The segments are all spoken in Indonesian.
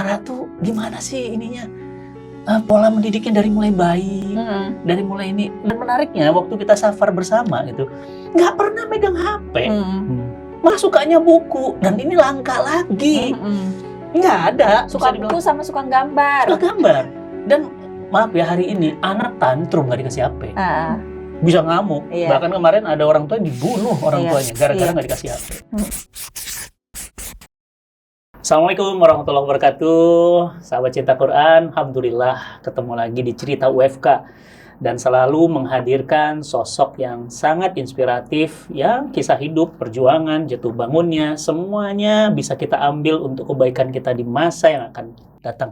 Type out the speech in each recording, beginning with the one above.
Ara tuh gimana sih ininya? Pola mendidiknya dari mulai bayi, dari mulai ini. Dan menariknya waktu kita safar bersama gitu, nggak pernah megang HP, malah sukanya buku. Dan ini langka lagi, nggak ada. Suka buku sama suka gambar. Suka gambar. Dan maaf ya, hari ini anak tantrum nggak dikasih HP, bisa ngamuk. Bahkan kemarin ada orang tua yang dibunuh orang tuanya gara-gara nggak dikasih HP. Assalamualaikum warahmatullahi wabarakatuh. Sahabat cinta Quran, alhamdulillah ketemu lagi di cerita UFK dan selalu menghadirkan sosok yang sangat inspiratif, yang kisah hidup, perjuangan, jatuh bangunnya, semuanya bisa kita ambil untuk kebaikan kita di masa yang akan datang.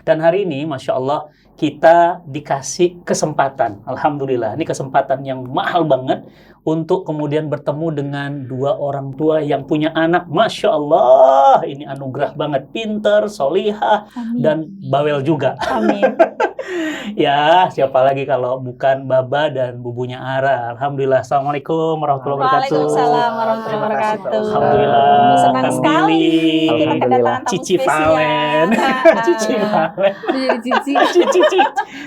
Dan hari ini, Masya Allah, kita dikasih kesempatan. Alhamdulillah, ini kesempatan yang mahal banget untuk kemudian bertemu dengan dua orang tua yang punya anak. Masya Allah, ini anugerah banget. Pinter, solihah, dan bawel juga. Amin. Ya, siapa lagi kalau bukan Baba dan bubunya Ara. Alhamdulillah. Assalamualaikum warahmatullahi wabarakatuh. Waalaikumsalam warahmatullahi wabarakatuh. Alhamdulillah. Senang Kang sekali Billy. kita kedatangan tamu Cici spesial. Valen. Cici Valen. Cici.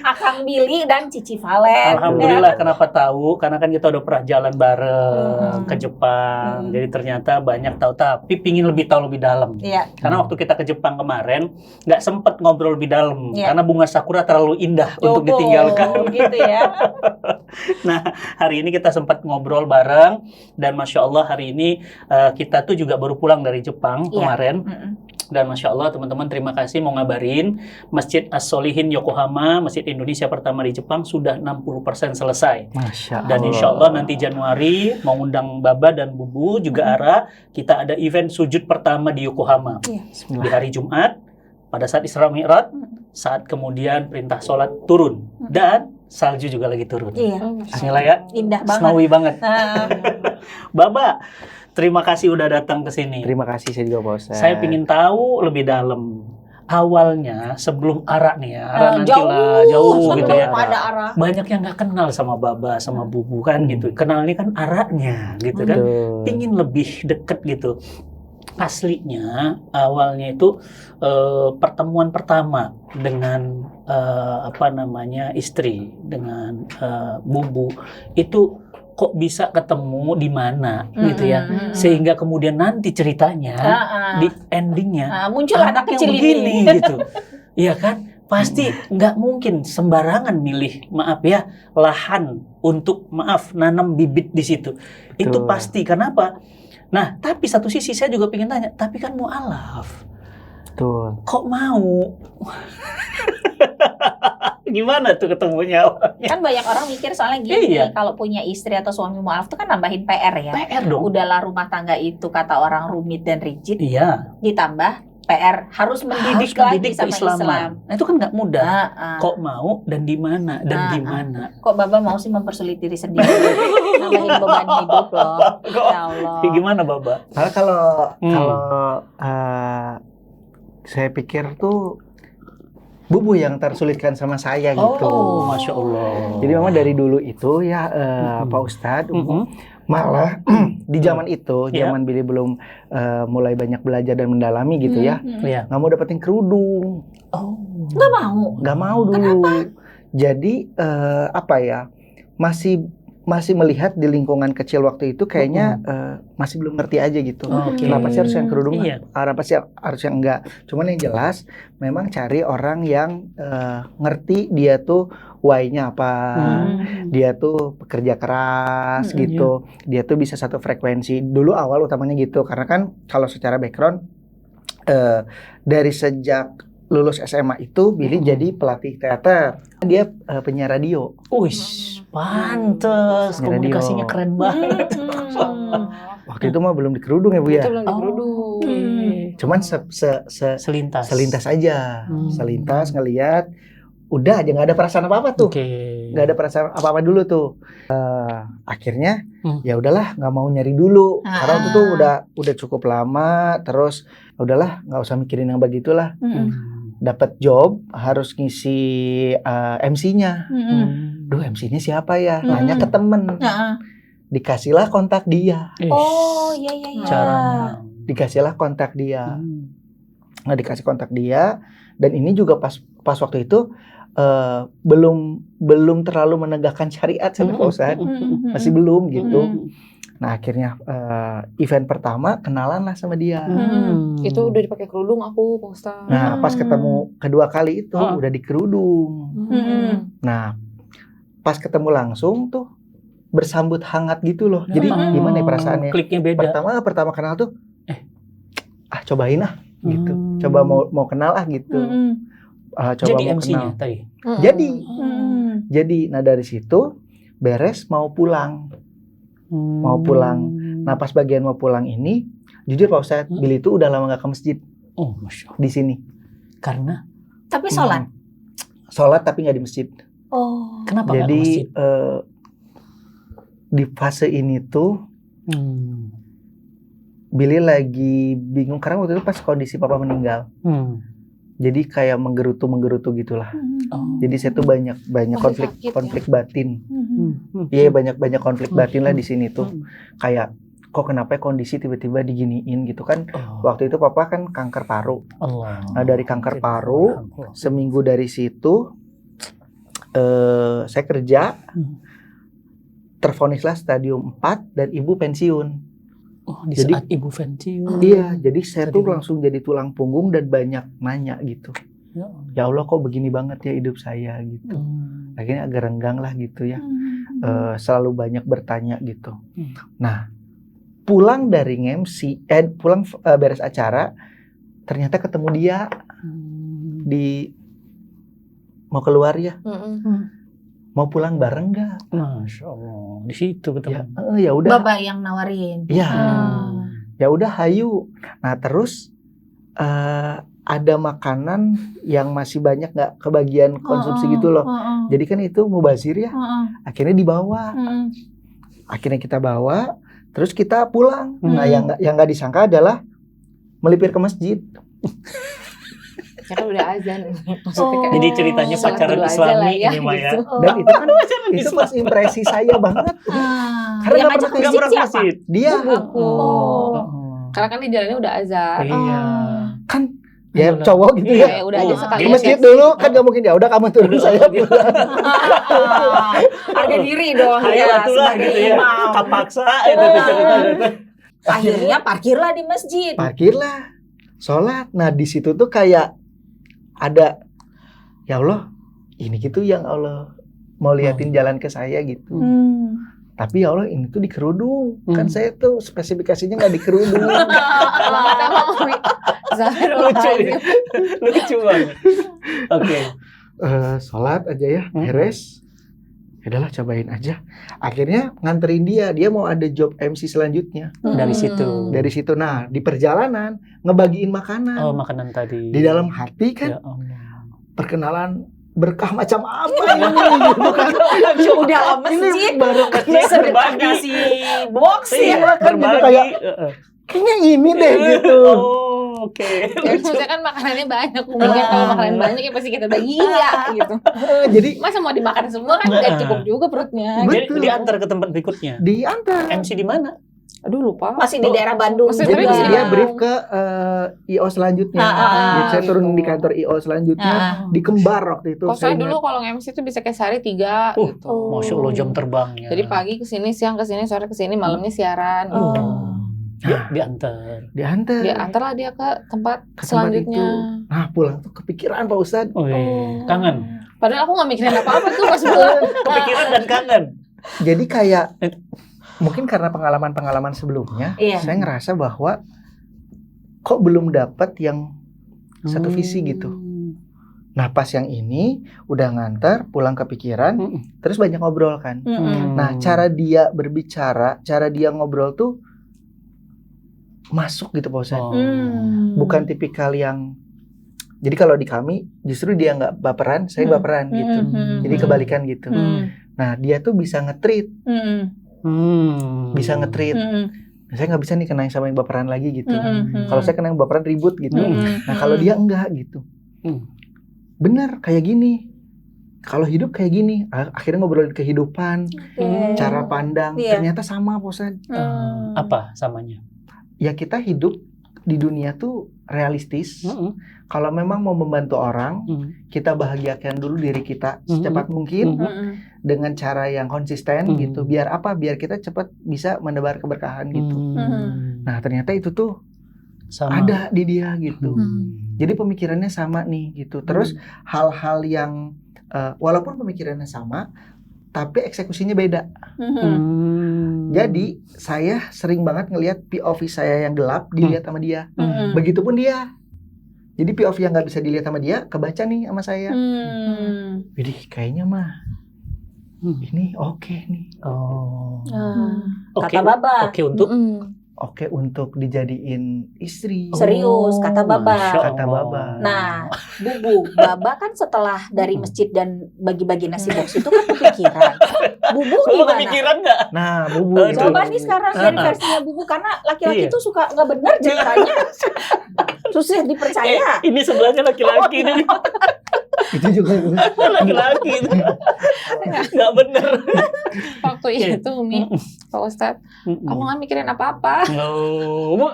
Akang Billy dan Cici Valen. Alhamdulillah. Kenapa tahu? Karena kan kita udah pernah jalan bareng ke Jepang. Jadi ternyata banyak tahu, tapi pingin lebih tahu lebih dalam. Iya. Karena waktu kita ke Jepang kemarin nggak sempet ngobrol lebih dalam karena bunga sakura terlalu indah untuk ditinggalkan. Gitu ya. Nah, hari ini kita sempat ngobrol bareng dan Masya Allah hari ini kita tuh juga baru pulang dari Jepang kemarin. Dan Masya Allah teman-teman, terima kasih mau ngabarin Masjid As-Solihin Yokohama, Masjid Indonesia pertama di Jepang sudah 60% selesai. Masya Allah. Dan Insya Allah nanti Januari mau undang Baba dan Bubu juga Ara, kita ada event sujud pertama di Yokohama di hari Jumat pada saat Isra Mi'raj, saat kemudian perintah sholat turun dan salju juga lagi turun. Iya. Bismillah ya. Indah banget. Snowy banget. Baba, terima kasih udah datang ke sini. Terima kasih saya juga Pak Ustaz. Saya ingin tahu lebih dalam awalnya sebelum Ara nih ya. Ara nanti lah jauh gitu ya. Ada Ara. Banyak yang nggak kenal sama Baba, sama Bubu kan gitu. Kenalnya kan Aranya gitu kan. Pingin lebih deket gitu. Aslinya awalnya itu pertemuan pertama dengan istri, dengan Bubu itu kok bisa ketemu di mana gitu ya, sehingga kemudian nanti ceritanya di endingnya muncul anak kecil begini gitu. Iya kan, pasti nggak mungkin sembarangan milih lahan untuk nanam bibit di situ. Itu pasti. Kenapa? Nah, tapi satu sisi saya juga pengen tanya, tapi kan mu'alaf. Betul. Kok mau? Gimana tuh ketemunya? Kan banyak orang mikir soalnya gini, kalau punya istri atau suami mu'alaf itu kan nambahin PR ya. PR dong. Udahlah rumah tangga itu kata orang rumit dan rigid. Iya. Ditambah PR harus mendidik lagi sama Islam. Nah, itu kan nggak mudah. Kok mau dan di mana dan gimana? Kok Baba mau sih mempersulit diri sendiri? Nambahin beban hidup loh. Ya Allah. Gimana Baba? Karena kalau saya pikir tuh Bubu yang tersulitkan sama saya gitu. Oh, Masya Allah. Jadi memang dari dulu itu ya Pak Ustadz, malah di zaman itu, zaman Billy belum mulai banyak belajar dan mendalami gitu ya, nggak mau dapetin kerudung. Oh, nggak mau? Nggak mau dulu. Kenapa? Jadi masih melihat di lingkungan kecil waktu itu kayaknya masih belum ngerti aja gitu. Kenapa sih harus yang kerudung? Kenapa sih harus yang enggak? Cuman yang jelas memang cari orang yang ngerti dia tuh why-nya apa. Dia tuh pekerja keras gitu. Dia tuh bisa satu frekuensi. Dulu awal utamanya gitu. Karena kan kalau secara background dari sejak lulus SMA itu Billy jadi pelatih teater. Dia penyiar radio. Pantes, komunikasinya keren banget. Waktu itu mah belum dikerudung ya Bu ya? Itu belum dikerudung. Cuman selintas aja. Selintas ngelihat, udah aja nggak ada perasaan apa-apa tuh. Nggak ada perasaan apa-apa dulu tuh. Akhirnya ya udahlah nggak mau nyari dulu. Karena waktu itu udah cukup lama, terus udahlah nggak usah mikirin yang begitulah. Dapat job harus ngisi MC-nya. Duh, MC-nya siapa ya? Nanya ke temen. Dikasihlah kontak dia. Oh, iya. Caranya. Dikasihlah kontak dia. nggak dikasih kontak dia. Dan ini juga pas waktu itu belum terlalu menegakkan syariat sama Pak Ustadz, masih belum gitu. Nah akhirnya event pertama kenalan lah sama dia. Itu udah dipakai kerudung aku Pak Ustadz. Nah pas ketemu kedua kali itu udah dikerudung. Nah pas ketemu langsung tuh bersambut hangat gitu loh. Jadi gimana ya perasaannya? Kliknya beda. Pertama kenal tuh, cobain lah gitu. Coba mau kenal gitu. Coba jadi mau MC-nya kenal. tadi. Jadi, nah dari situ beres mau pulang. Nah pas bagian mau pulang ini, jujur Pak Ustadz, Billy itu udah lama gak ke masjid. Oh, Masya Allah. Di sini. Karena? Tapi sholat. Sholat tapi nggak di masjid. Oh. Kenapa nggak ke Jadi masjid? di fase ini tuh Billy lagi bingung karena waktu itu pas kondisi papa meninggal. Jadi kayak menggerutu gitulah. Jadi saya tuh banyak konflik batin. Iya banyak konflik batin lah di sini tuh. Kayak kok kenapa kondisi tiba-tiba diginiin gitu kan? Waktu itu papa kan kanker paru. Nah dari kanker paru seminggu dari situ saya kerja. Tervonislah stadium 4 dan ibu pensiun. Jadi, saat ibu pensiun. Iya, jadi saya tuh langsung jadi tulang punggung dan banyak nanya gitu. Ya Allah kok begini banget ya hidup saya gitu. Akhirnya agak renggang lah gitu ya. Selalu banyak bertanya gitu. Nah, pulang dari MC, pulang beres acara, ternyata ketemu dia di mau keluar ya. Mau pulang bareng nggak? Masya Allah, di situ ketemu. Ya udah. Bapak yang nawarin. Iya. Ya udah hayu. Nah terus ada makanan yang masih banyak nggak kebagian konsumsi gitu loh. Jadi kan itu mubazir ya. Akhirnya dibawa. Akhirnya kita bawa. Terus kita pulang. Nah yang nggak disangka adalah melipir ke masjid. Karena udah azan. Jadi ceritanya pacaran Islami ini Maya. Dan itu kan itu pas impresi saya banget. Karena yang nggak ngajak pernah masjid siapa? Dia. Karena kan di jalannya udah azan. Iya. Kan ya cowok gitu ya. Udah aja sekali. Ke masjid dulu kan nggak mungkin ya. Udah kamu turun saya pulang. Harga diri dong. Ayo itulah gitu ya. Kapaksa itu cerita. Akhirnya parkirlah di masjid. Parkirlah. Sholat. Nah di situ tuh kayak ada ya Allah ini gitu yang Allah mau liatin jalan ke saya gitu. Tapi ya Allah ini tuh dikerudung. Kan saya tuh spesifikasinya nggak dikerudung. Lucu banget. Oke. Sholat aja ya, beres. Udahlah cobain aja. Akhirnya nganterin dia mau ada job MC selanjutnya. Dari situ. Dari situ. Nah di perjalanan ngebagiin makanan. Oh makanan tadi. Di dalam hati kan. Ya Allah. Perkenalan berkah macam apa ini gitu kan. Udah masjid. Baru berbagi si box ya. Kan jadi kayak kayaknya ini deh gitu. Oke. Ya maksudnya kan makanannya banyak. Mungkin kalau makanan banyak ya pasti kita bagiin ya gitu. Jadi masa mau dimakan semua kan nggak cukup juga perutnya. Betul. Diantar ke tempat berikutnya. Diantar. MC di mana? Aduh lupa. Masih di daerah Bandung. Maksudnya Jadi juga. dia brief ke IO selanjutnya. Jadi saya turun di kantor IO selanjutnya di Kembar waktu itu. Kok saya dulu kalau nge-MC itu bisa kayak sehari 3 gitu. Masya Allah jam terbangnya. Jadi pagi kesini, siang kesini, sore kesini, malamnya siaran gitu. Diantar lah dia ke tempat selanjutnya. Nah pulang tuh kepikiran Pak Ustadz. Kangen. Padahal aku nggak mikirin apa-apa tuh pas pulang. Kepikiran dan kangen. Jadi kayak mungkin karena pengalaman-pengalaman sebelumnya, saya ngerasa bahwa kok belum dapat yang satu visi gitu. Nah pas yang ini udah nganter, pulang kepikiran, terus banyak ngobrol kan. Nah cara dia berbicara, cara dia ngobrol tuh masuk gitu Pak Ustadz. Bukan tipikal yang, jadi kalau di kami justru dia nggak baperan, saya baperan gitu. Jadi kebalikan gitu. Nah dia tuh bisa nge-treat. Bisa nge-treat. Nah, saya nggak bisa nih kena yang sama yang baperan lagi gitu. Kalau saya kena yang baperan ribut gitu. Nah kalau dia enggak gitu. Bener kayak gini. Kalau hidup kayak gini, akhirnya ngobrolin kehidupan, cara pandang, ternyata sama Pak Ustadz. Apa samanya? Ya kita hidup di dunia tuh realistis. Kalau memang mau membantu orang, kita bahagiakan dulu diri kita secepat mungkin dengan cara yang konsisten gitu. Biar apa? Biar kita cepat bisa menebar keberkahan gitu. Nah, ternyata itu tuh ada di dia gitu. Jadi pemikirannya sama nih gitu. Terus hal-hal yang walaupun pemikirannya sama, tapi eksekusinya beda. Jadi saya sering banget ngelihat POV saya yang gelap dilihat sama dia. Begitupun dia. Jadi POV yang nggak bisa dilihat sama dia kebaca nih sama saya. Jadi kayaknya mah ini oke nih. Kata Baba. Oke untuk dijadiin istri. Serius, kata Baba. Kata Baba. Nah, Bubu, Baba kan setelah dari masjid dan bagi-bagi nasi box itu kan kepikiran. Bubu gimana? Kepikiran nggak? Nah, Bubu. Coba nih sekarang dari versinya Bubu, karena laki-laki itu suka nggak benar ceritanya. Susah dipercaya. Ini sebelahnya laki-laki nih. Itu juga Laki-laki itu nggak bener. Waktu itu Umi, Pak Ustadz, aku nggak mikirin apa-apa. Bubu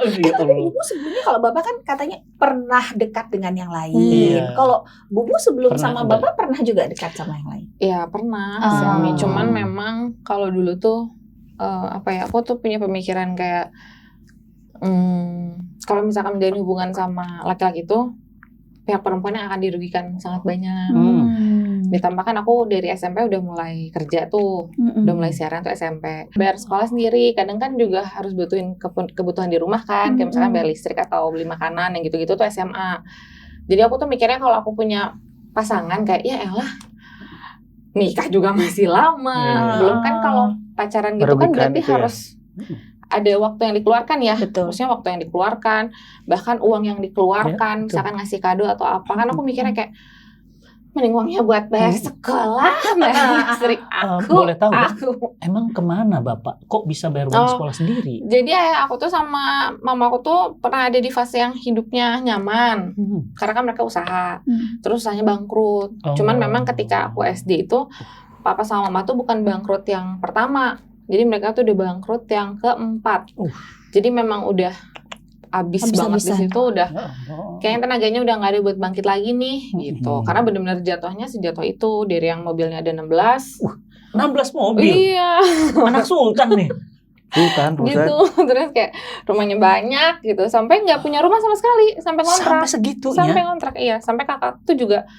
sebelumnya kalau Baba kan katanya pernah dekat dengan yang lain. Iya. Kalau Bubu sebelum Pernah sama ada. Baba pernah juga dekat sama yang lain. Iya pernah sih Umi. Cuman memang kalau dulu tuh aku tuh punya pemikiran kayak kalau misalkan menjalin hubungan sama laki-laki tuh pihak perempuan yang akan dirugikan sangat banyak. Ditambahkan aku dari SMP udah mulai kerja tuh, udah mulai siaran tuh SMP. Bayar sekolah sendiri, kadang kan juga harus butuhin kebutuhan di rumah kan, kayak misalkan bayar listrik atau beli makanan yang gitu-gitu tuh SMA. Jadi aku tuh mikirnya kalau aku punya pasangan kayak ya elah, nikah juga masih lama. Belum kan kalau pacaran gitu kan berarti harus ada waktu yang dikeluarkan ya. Betul. Maksudnya waktu yang dikeluarkan, bahkan uang yang dikeluarkan, misalkan ngasih kado atau apa. Kan aku mikirnya kayak mending uangnya buat bayar sekolah, bayar listrik aku. Boleh tahu emang kemana Bapak? Kok bisa bayar uang sekolah sendiri? Jadi ayah aku tuh sama mama aku tuh pernah ada di fase yang hidupnya nyaman. Karena kan mereka usaha. Terus usahanya bangkrut. Cuman memang ketika aku SD itu, papa sama mama tuh bukan bangkrut yang pertama. Jadi mereka tuh udah bangkrut yang keempat. Jadi memang udah abis banget di situ, udah kayaknya tenaganya udah nggak ada buat bangkit lagi nih gitu. Karena benar-benar jatuhnya sejatuh itu, dari yang mobilnya ada 16. 16 mobil? Iya. Anak sultan nih. Sultan, gitu. Terus kayak rumahnya banyak gitu, sampai nggak punya rumah sama sekali, sampai kontrak. Sampai segitunya? Sampai kontrak, iya. Sampai kakak tuh juga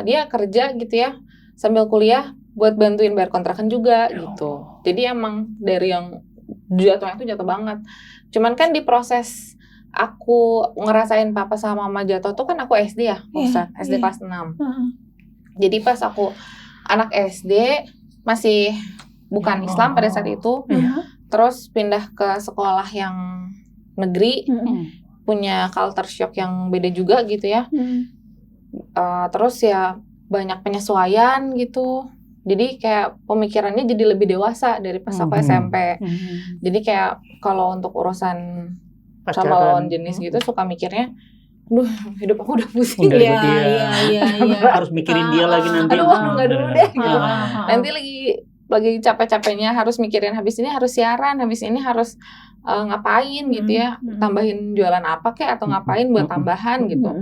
dia kerja gitu ya, sambil kuliah buat bantuin bayar kontrakan juga gitu. Jadi emang dari yang jatuhnya itu jatuh banget. Cuman kan di proses aku ngerasain papa sama mama jatuh tuh kan aku SD ya, SD kelas 6. Jadi pas aku anak SD masih bukan Islam pada saat itu, terus pindah ke sekolah yang negeri, punya culture shock yang beda juga gitu ya. Terus ya banyak penyesuaian gitu. Jadi kayak pemikirannya jadi lebih dewasa dari pas aku SMP. Jadi kayak kalau untuk urusan sama lawan jenis gitu suka mikirnya, duh hidup aku udah pusing. Iya. Harus mikirin dia lagi nanti. Aduh nggak dulu deh gitu. Nanti lagi capek-capeknya harus mikirin habis ini harus siaran, habis ini harus ngapain gitu ya, tambahin jualan apa kek atau ngapain buat tambahan gitu.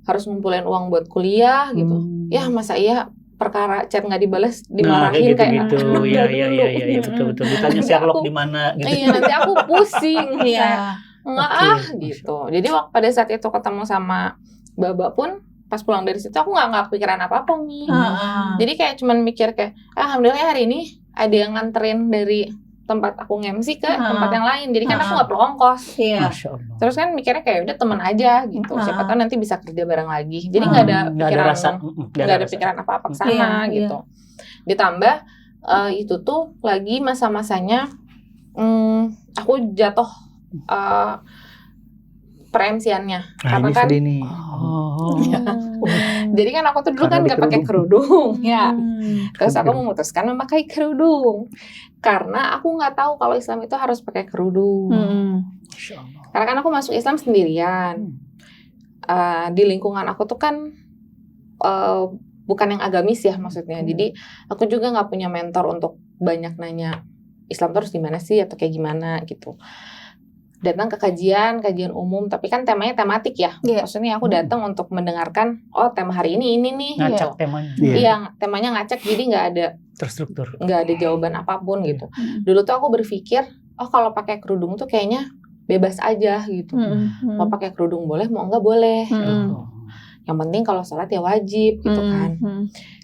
Harus ngumpulin uang buat kuliah gitu. Ya masa iya perkara chat nggak dibalas dimarahin kayak gitu. Iya betul. Ditanya Sherlock di mana gitu. Iya nanti aku pusing. Enggak gitu. Jadi pada saat itu ketemu sama Baba pun pas pulang dari situ aku nggak kepikiran apa-apa nih. Jadi kayak cuman mikir kayak alhamdulillah hari ini ada yang nganterin dari tempat aku nge-MC ke tempat yang lain. Jadi kan aku nggak perlu ongkos. Masya Allah. Terus kan mikirnya kayak udah temen aja gitu. Siapa tahu nanti bisa kerja bareng lagi. Jadi nggak ada pikiran apa-apa ke sana gitu. Ditambah itu tuh lagi masa-masanya aku jatuh per-MC-annya. Karena kan jadi kan aku tuh dulu kan nggak pakai kerudung ya. Terus aku memutuskan memakai kerudung karena aku nggak tahu kalau Islam itu harus pakai kerudung. Karena kan aku masuk Islam sendirian. Di lingkungan aku tuh kan bukan yang agamis ya maksudnya. Jadi aku juga nggak punya mentor untuk banyak nanya Islam terus gimana sih atau kayak gimana gitu. datang ke kajian umum, tapi kan temanya tematik ya. Maksudnya aku datang untuk mendengarkan, oh tema hari ini nih. Ngacak temanya. Iya, temanya ngacak, jadi nggak ada terstruktur. Nggak ada jawaban apapun gitu. Dulu tuh aku berpikir, oh kalau pakai kerudung tuh kayaknya bebas aja gitu. Mau pakai kerudung boleh, mau nggak boleh. Gitu. Yang penting kalau sholat ya wajib gitu kan.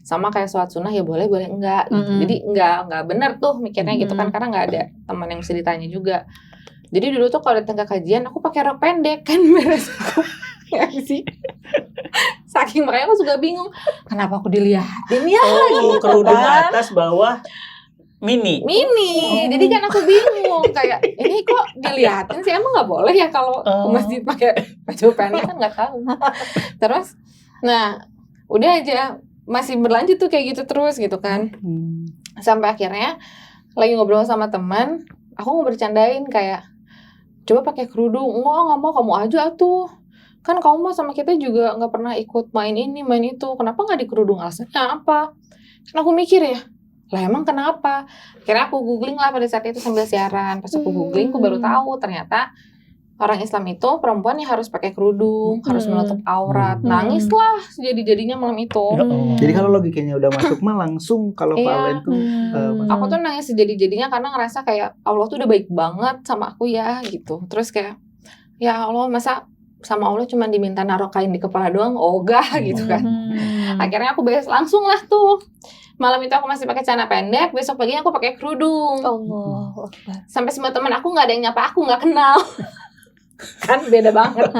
Sama kayak sholat sunnah ya boleh enggak gitu. Jadi nggak benar tuh mikirnya gitu kan, karena nggak ada teman yang bisa ditanya juga. Jadi dulu tuh kalau datang ke kajian aku pakai rok pendek kan beres aku. Ya sih. Saking makanya aku juga bingung, kenapa aku dilihatin ya gitu kerudung kan. atas bawah mini. Jadi kan aku bingung kayak ini kok dilihatin sih, emang nggak boleh ya kalau ke masjid pakai baju pendek, kan nggak tahu. Terus nah udah aja masih berlanjut tuh kayak gitu terus gitu kan. Sampai akhirnya lagi ngobrol sama teman, aku mau bercandain kayak coba pakai kerudung. Nggak mau, kamu aja tuh. Kan kamu mah sama kita juga nggak pernah ikut main ini, main itu. Kenapa nggak di kerudung? Alasannya apa? Kan aku mikir ya, lah emang kenapa? Akhirnya aku googling lah pada saat itu sambil siaran. Pas aku googling, aku baru tahu ternyata orang Islam itu perempuan yang harus pakai kerudung, harus menutup aurat. Nangis lah jadi-jadinya malam itu. Jadi kalau logikanya udah masuk mah langsung kalau Valen tuh aku tuh nangis jadi-jadinya karena ngerasa kayak Allah tuh udah baik banget sama aku ya gitu. Terus kayak ya Allah, masa sama Allah cuma diminta naruh kain di kepala doang, ogah gitu kan. Akhirnya aku beres langsung lah tuh. Malam itu aku masih pakai celana pendek, besok paginya aku pakai kerudung. Sampai semua teman aku nggak ada yang nyapa aku, nggak kenal. Kan beda banget.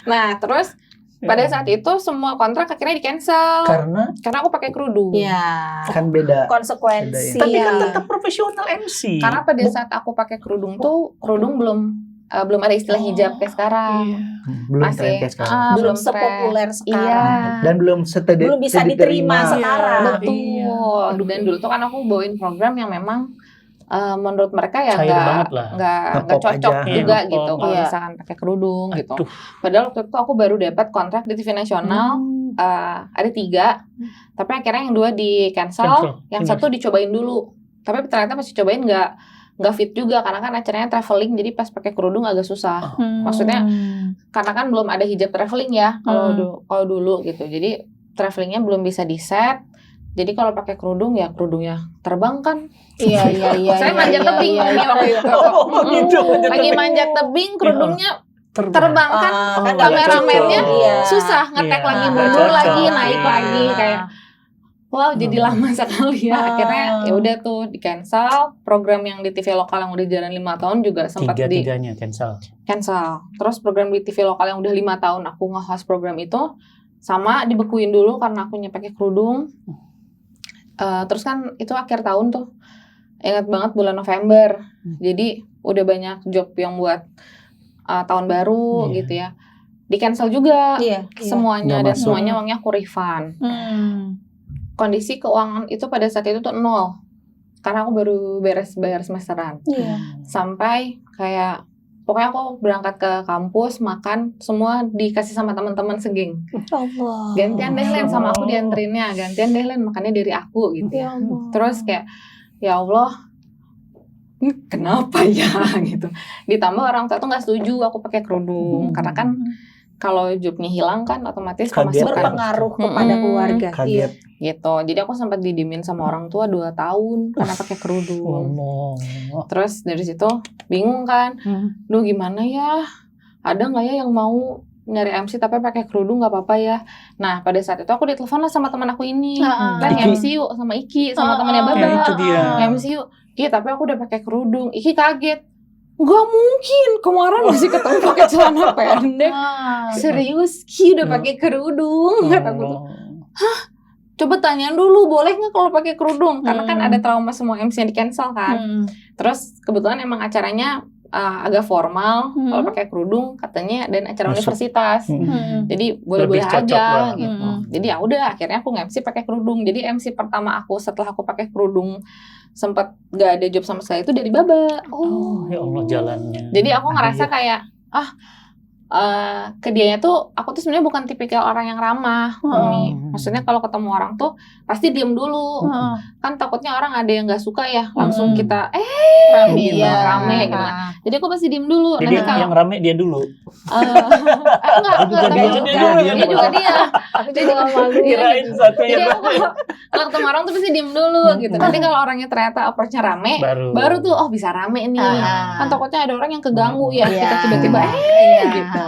Nah terus pada saat itu semua kontrak akhirnya di cancel karena aku pakai kerudung. Kan beda konsekuensi. Tapi kan tetap profesional MC. Karena pada saat aku pakai kerudung tuh kerudung belum ada istilah hijab kayak sekarang. Belum tren kayak sekarang. Belum sepopuler sekarang. Dan belum bisa diterima sekarang. Betul. Dan dulu tuh kan aku bawain program yang memang menurut mereka ya nggak cocok juga gitu kalau misalkan pakai kerudung gitu. Padahal waktu itu aku baru dapat kontrak di TV nasional, ada 3, tapi akhirnya yang 2 di cancel, yang 1 dicobain dulu. Tapi ternyata pas dicobain nggak fit juga karena kan acaranya traveling, jadi pas pakai kerudung agak susah. Maksudnya karena kan belum ada hijab traveling ya kalau dulu gitu. Jadi travelingnya belum bisa di set. Jadi kalau pakai kerudung ya kerudungnya terbang kan. Iya. Saya manjat tebing waktu itu. Lagi manjat tebing kerudungnya terbang kan. Kameramennya susah ngetek lagi, mundur lagi, naik lagi kayak. Wow, jadi lama sekali ya. Akhirnya ya udah tuh di cancel. Program yang di TV lokal yang udah jalan 5 tahun juga sempat tiga-tiganya cancel. Terus program di TV lokal yang udah 5 tahun aku nge-host program itu sama dibekuin dulu karena aku pakai kerudung. Terus kan itu akhir tahun tuh, ingat banget bulan November. Jadi udah banyak job yang buat tahun baru gitu ya. Di cancel juga semuanya dan semuanya uangnya aku refund. Kondisi keuangan itu pada saat itu tuh 0 karena aku baru beres bayar semesteran. Sampai kayak pokoknya aku berangkat ke kampus, makan, semua dikasih sama teman-teman segeng. Gantian deh Len, sama aku dianterinnya. Gantian deh Len, makannya dari aku gitu ya. Terus kayak, ya Allah, kenapa ya gitu. Ditambah orang tua tuh gak setuju aku pakai kerudung. Karena kan kalau jobnya hilang kan otomatis pemasukan berpengaruh kepada keluarga. Kaget. Gitu. Jadi aku sempat didimin sama orang tua 2 tahun karena pakai kerudung. Terus dari situ bingung kan, duh gimana ya, ada nggak ya yang mau nyari MC tapi pakai kerudung, nggak apa-apa ya. Nah pada saat itu aku ditelepon lah sama teman aku ini, kan MC yuk sama Iki sama temannya Baba, itu dia. MC yuk. Iya tapi aku udah pakai kerudung. Iki kaget. Gak mungkin, kemarin masih ketemu pakai celana pendek. Serius, Ki udah pakai kerudung. Kata aku tuh, hah? Coba tanyain dulu, boleh nggak kalau pakai kerudung? Karena kan ada trauma semua MC yang di cancel kan. Terus kebetulan emang acaranya agak formal kalau pakai kerudung katanya, dan acara universitas. Jadi boleh-boleh aja gitu. Jadi ya udah, akhirnya aku nge-MC pakai kerudung. Jadi MC pertama aku setelah aku pakai kerudung sempat gak ada job sama sekali itu dari Baba. Ya Allah jalannya. Jadi aku ngerasa kayak ke dianya tuh aku tuh sebenarnya bukan tipikal orang yang ramah, Umi. Maksudnya kalau ketemu orang tuh pasti diem dulu. Kan takutnya orang ada yang nggak suka ya, langsung kita Rame, gitu, iya. rame gitu. Jadi aku pasti diem dulu. Jadi Nanti kalau yang rame dia dulu. enggak dia. Aku juga malu. Kirain satu Jadi yang aku kalau ketemu orang tuh pasti diem dulu gitu. Nanti kalau orangnya ternyata approach-nya rame, baru tuh oh bisa rame nih. Kan takutnya ada orang yang keganggu ya, kita tiba-tiba gitu.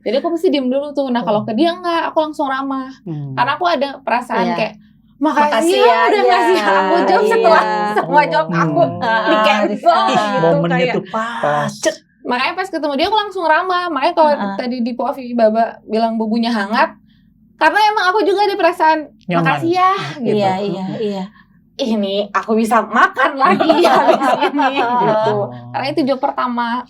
Jadi aku pasti diem dulu tuh. Nah kalau ke dia enggak, aku langsung ramah. Karena aku ada perasaan kayak makasih ya udah ngasih aku job setelah semua job aku di cancel gitu. Momennya Kayak tuh pas. makanya pas ketemu dia aku langsung ramah. Makanya kalau tadi di Poafi Baba bilang bubunya hangat, karena emang aku juga ada perasaan Nyaman. makasih ya gitu. Iya. Ini aku bisa makan lagi habis ini gitu. Karena itu job pertama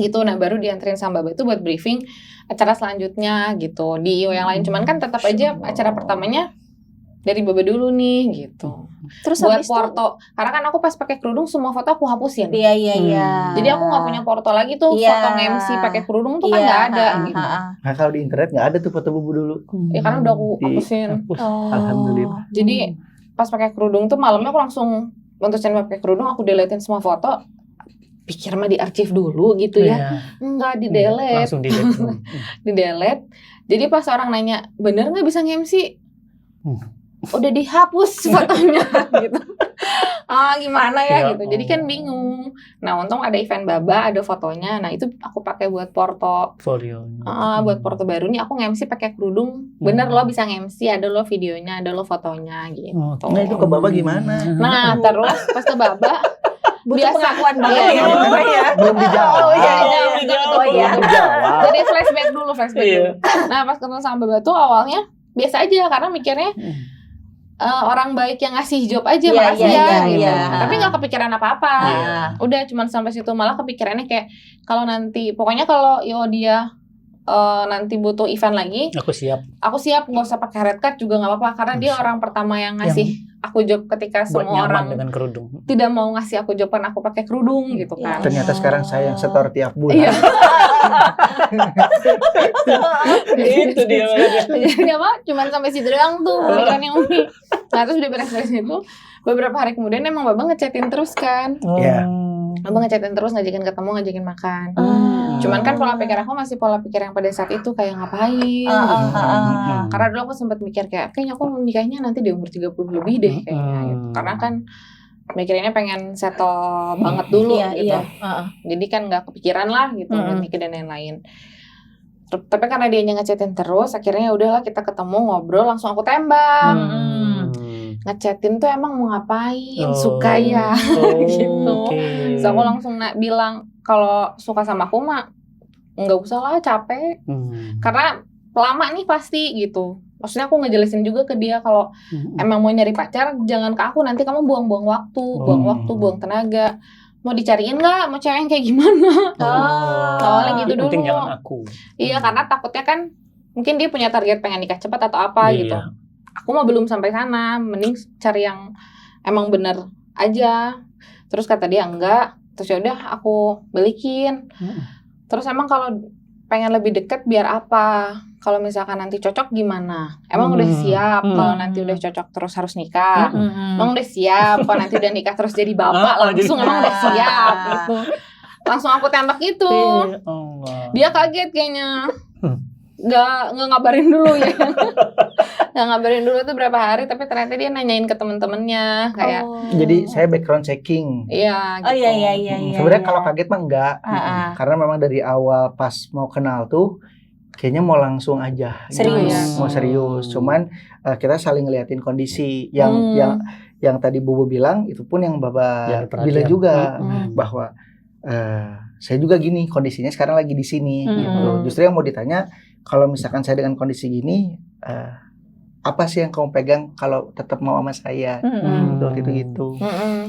gitu. Nah baru dianterin sama Baba itu buat briefing acara selanjutnya gitu di IO yang lain. Cuman kan tetap aja acara pertamanya dari Baba dulu nih gitu. Terus buat habis itu porto, karena kan aku pas pakai kerudung semua foto aku hapusin. Iya. Jadi aku nggak punya porto lagi tuh. Foto MC pakai kerudung tuh kan nggak ada gitu. Nah kalau di internet nggak ada tuh foto bubu dulu. Ya karena udah aku hapusin. Alhamdulillah. Jadi pas pakai kerudung tuh malamnya aku langsung untuk pakai kerudung aku deletein semua foto. Pikir mah diarsip dulu gitu ya. Enggak, di-delete. Langsung di-delete. Di-delete. Jadi pas orang nanya, bener nggak bisa nge-MC? Udah dihapus fotonya gitu. Gimana ya gitu. Jadi kan bingung. Nah untung ada event Baba, ada fotonya. Nah itu aku pakai buat portfolio. Buat porto baru nih aku nge-MC pakai kerudung. Bener lo bisa nge-MC, ada lo videonya, ada lo fotonya gitu. Nah itu ke Baba gimana? Nah terus pas ke Baba butuh biasa pengakuan banget Iya, ya. Belum dijawab. Belum dijawab. Jadi flashback dulu. Nah pas ketemu sama Baba tuh awalnya biasa aja karena mikirnya orang baik yang ngasih job aja makasih ya gitu. Tapi nggak kepikiran apa-apa. Udah cuman sampai situ, malah kepikirannya kayak kalau nanti pokoknya kalau dia nanti butuh event lagi, aku siap nggak usah pakai red card juga nggak apa-apa karena dia orang pertama yang ngasih aku job ketika semua orang dengan kerudung tidak mau ngasih aku job kan aku pakai kerudung gitu kan. Ternyata sekarang saya yang setor tiap bulan. Iya. itu dia. Jadi apa? Cuman sampai situ doang tuh pikirannya Umi. Nah terus udah beres-beres itu beberapa hari kemudian emang Baba ngechatin terus kan. Iya. Baba ngechatin terus, ngajakin ketemu, ngajakin makan. Cuman kan pola pikir aku masih pola pikir yang pada saat itu kayak ngapain gitu. Karena dulu aku sempat mikir kayaknya aku nikahnya nanti di umur 30 lebih deh kayaknya gitu. Karena kan mikirinnya pengen settle banget dulu gitu. Jadi kan nggak kepikiran lah gitu nikah dan lain-lain. Tapi karena dia ngechatin terus, akhirnya udahlah kita ketemu, ngobrol, langsung aku tembak. Ngechatin tuh emang mau ngapain, suka ya gitu. So aku langsung bilang kalau suka sama aku mah nggak usah lah, capek. Karena lama nih pasti gitu. Maksudnya aku ngejelasin juga ke dia kalau emang mau nyari pacar jangan ke aku, nanti kamu buang-buang waktu, buang tenaga. Mau dicariin nggak, mau cewek yang kayak gimana? Awalnya gitu dulu. Penting jangan aku. Iya, karena takutnya kan mungkin dia punya target pengen nikah cepat atau apa gitu. Aku mah belum sampai sana, mending cari yang emang bener aja. Terus kata dia enggak, terus ya udah aku balikin. Terus emang kalau pengen lebih deket biar apa? Kalau misalkan nanti cocok gimana? Emang udah siap kalau nanti udah cocok terus harus nikah? Emang udah siap kalau nanti udah nikah terus jadi bapak langsung emang udah siap gitu. Langsung aku tembak gitu. Dia kaget kayaknya. Nggak ngabarin dulu ya. Nggak ngabarin dulu tuh berapa hari, tapi ternyata dia nanyain ke temen-temennya kayak. Jadi saya background checking. Iya. Gitu. Iya. Sebenarnya kalau kaget mah enggak, karena memang dari awal pas mau kenal tuh kayaknya mau langsung aja. Serius. Mau serius. Cuman kita saling ngeliatin kondisi yang tadi Bubu bilang itu pun yang Baba bilang juga bahwa saya juga gini kondisinya sekarang lagi di sini gitu. Justru yang mau ditanya kalau misalkan saya dengan kondisi gini apa sih yang kamu pegang kalau tetap mau sama saya gitu.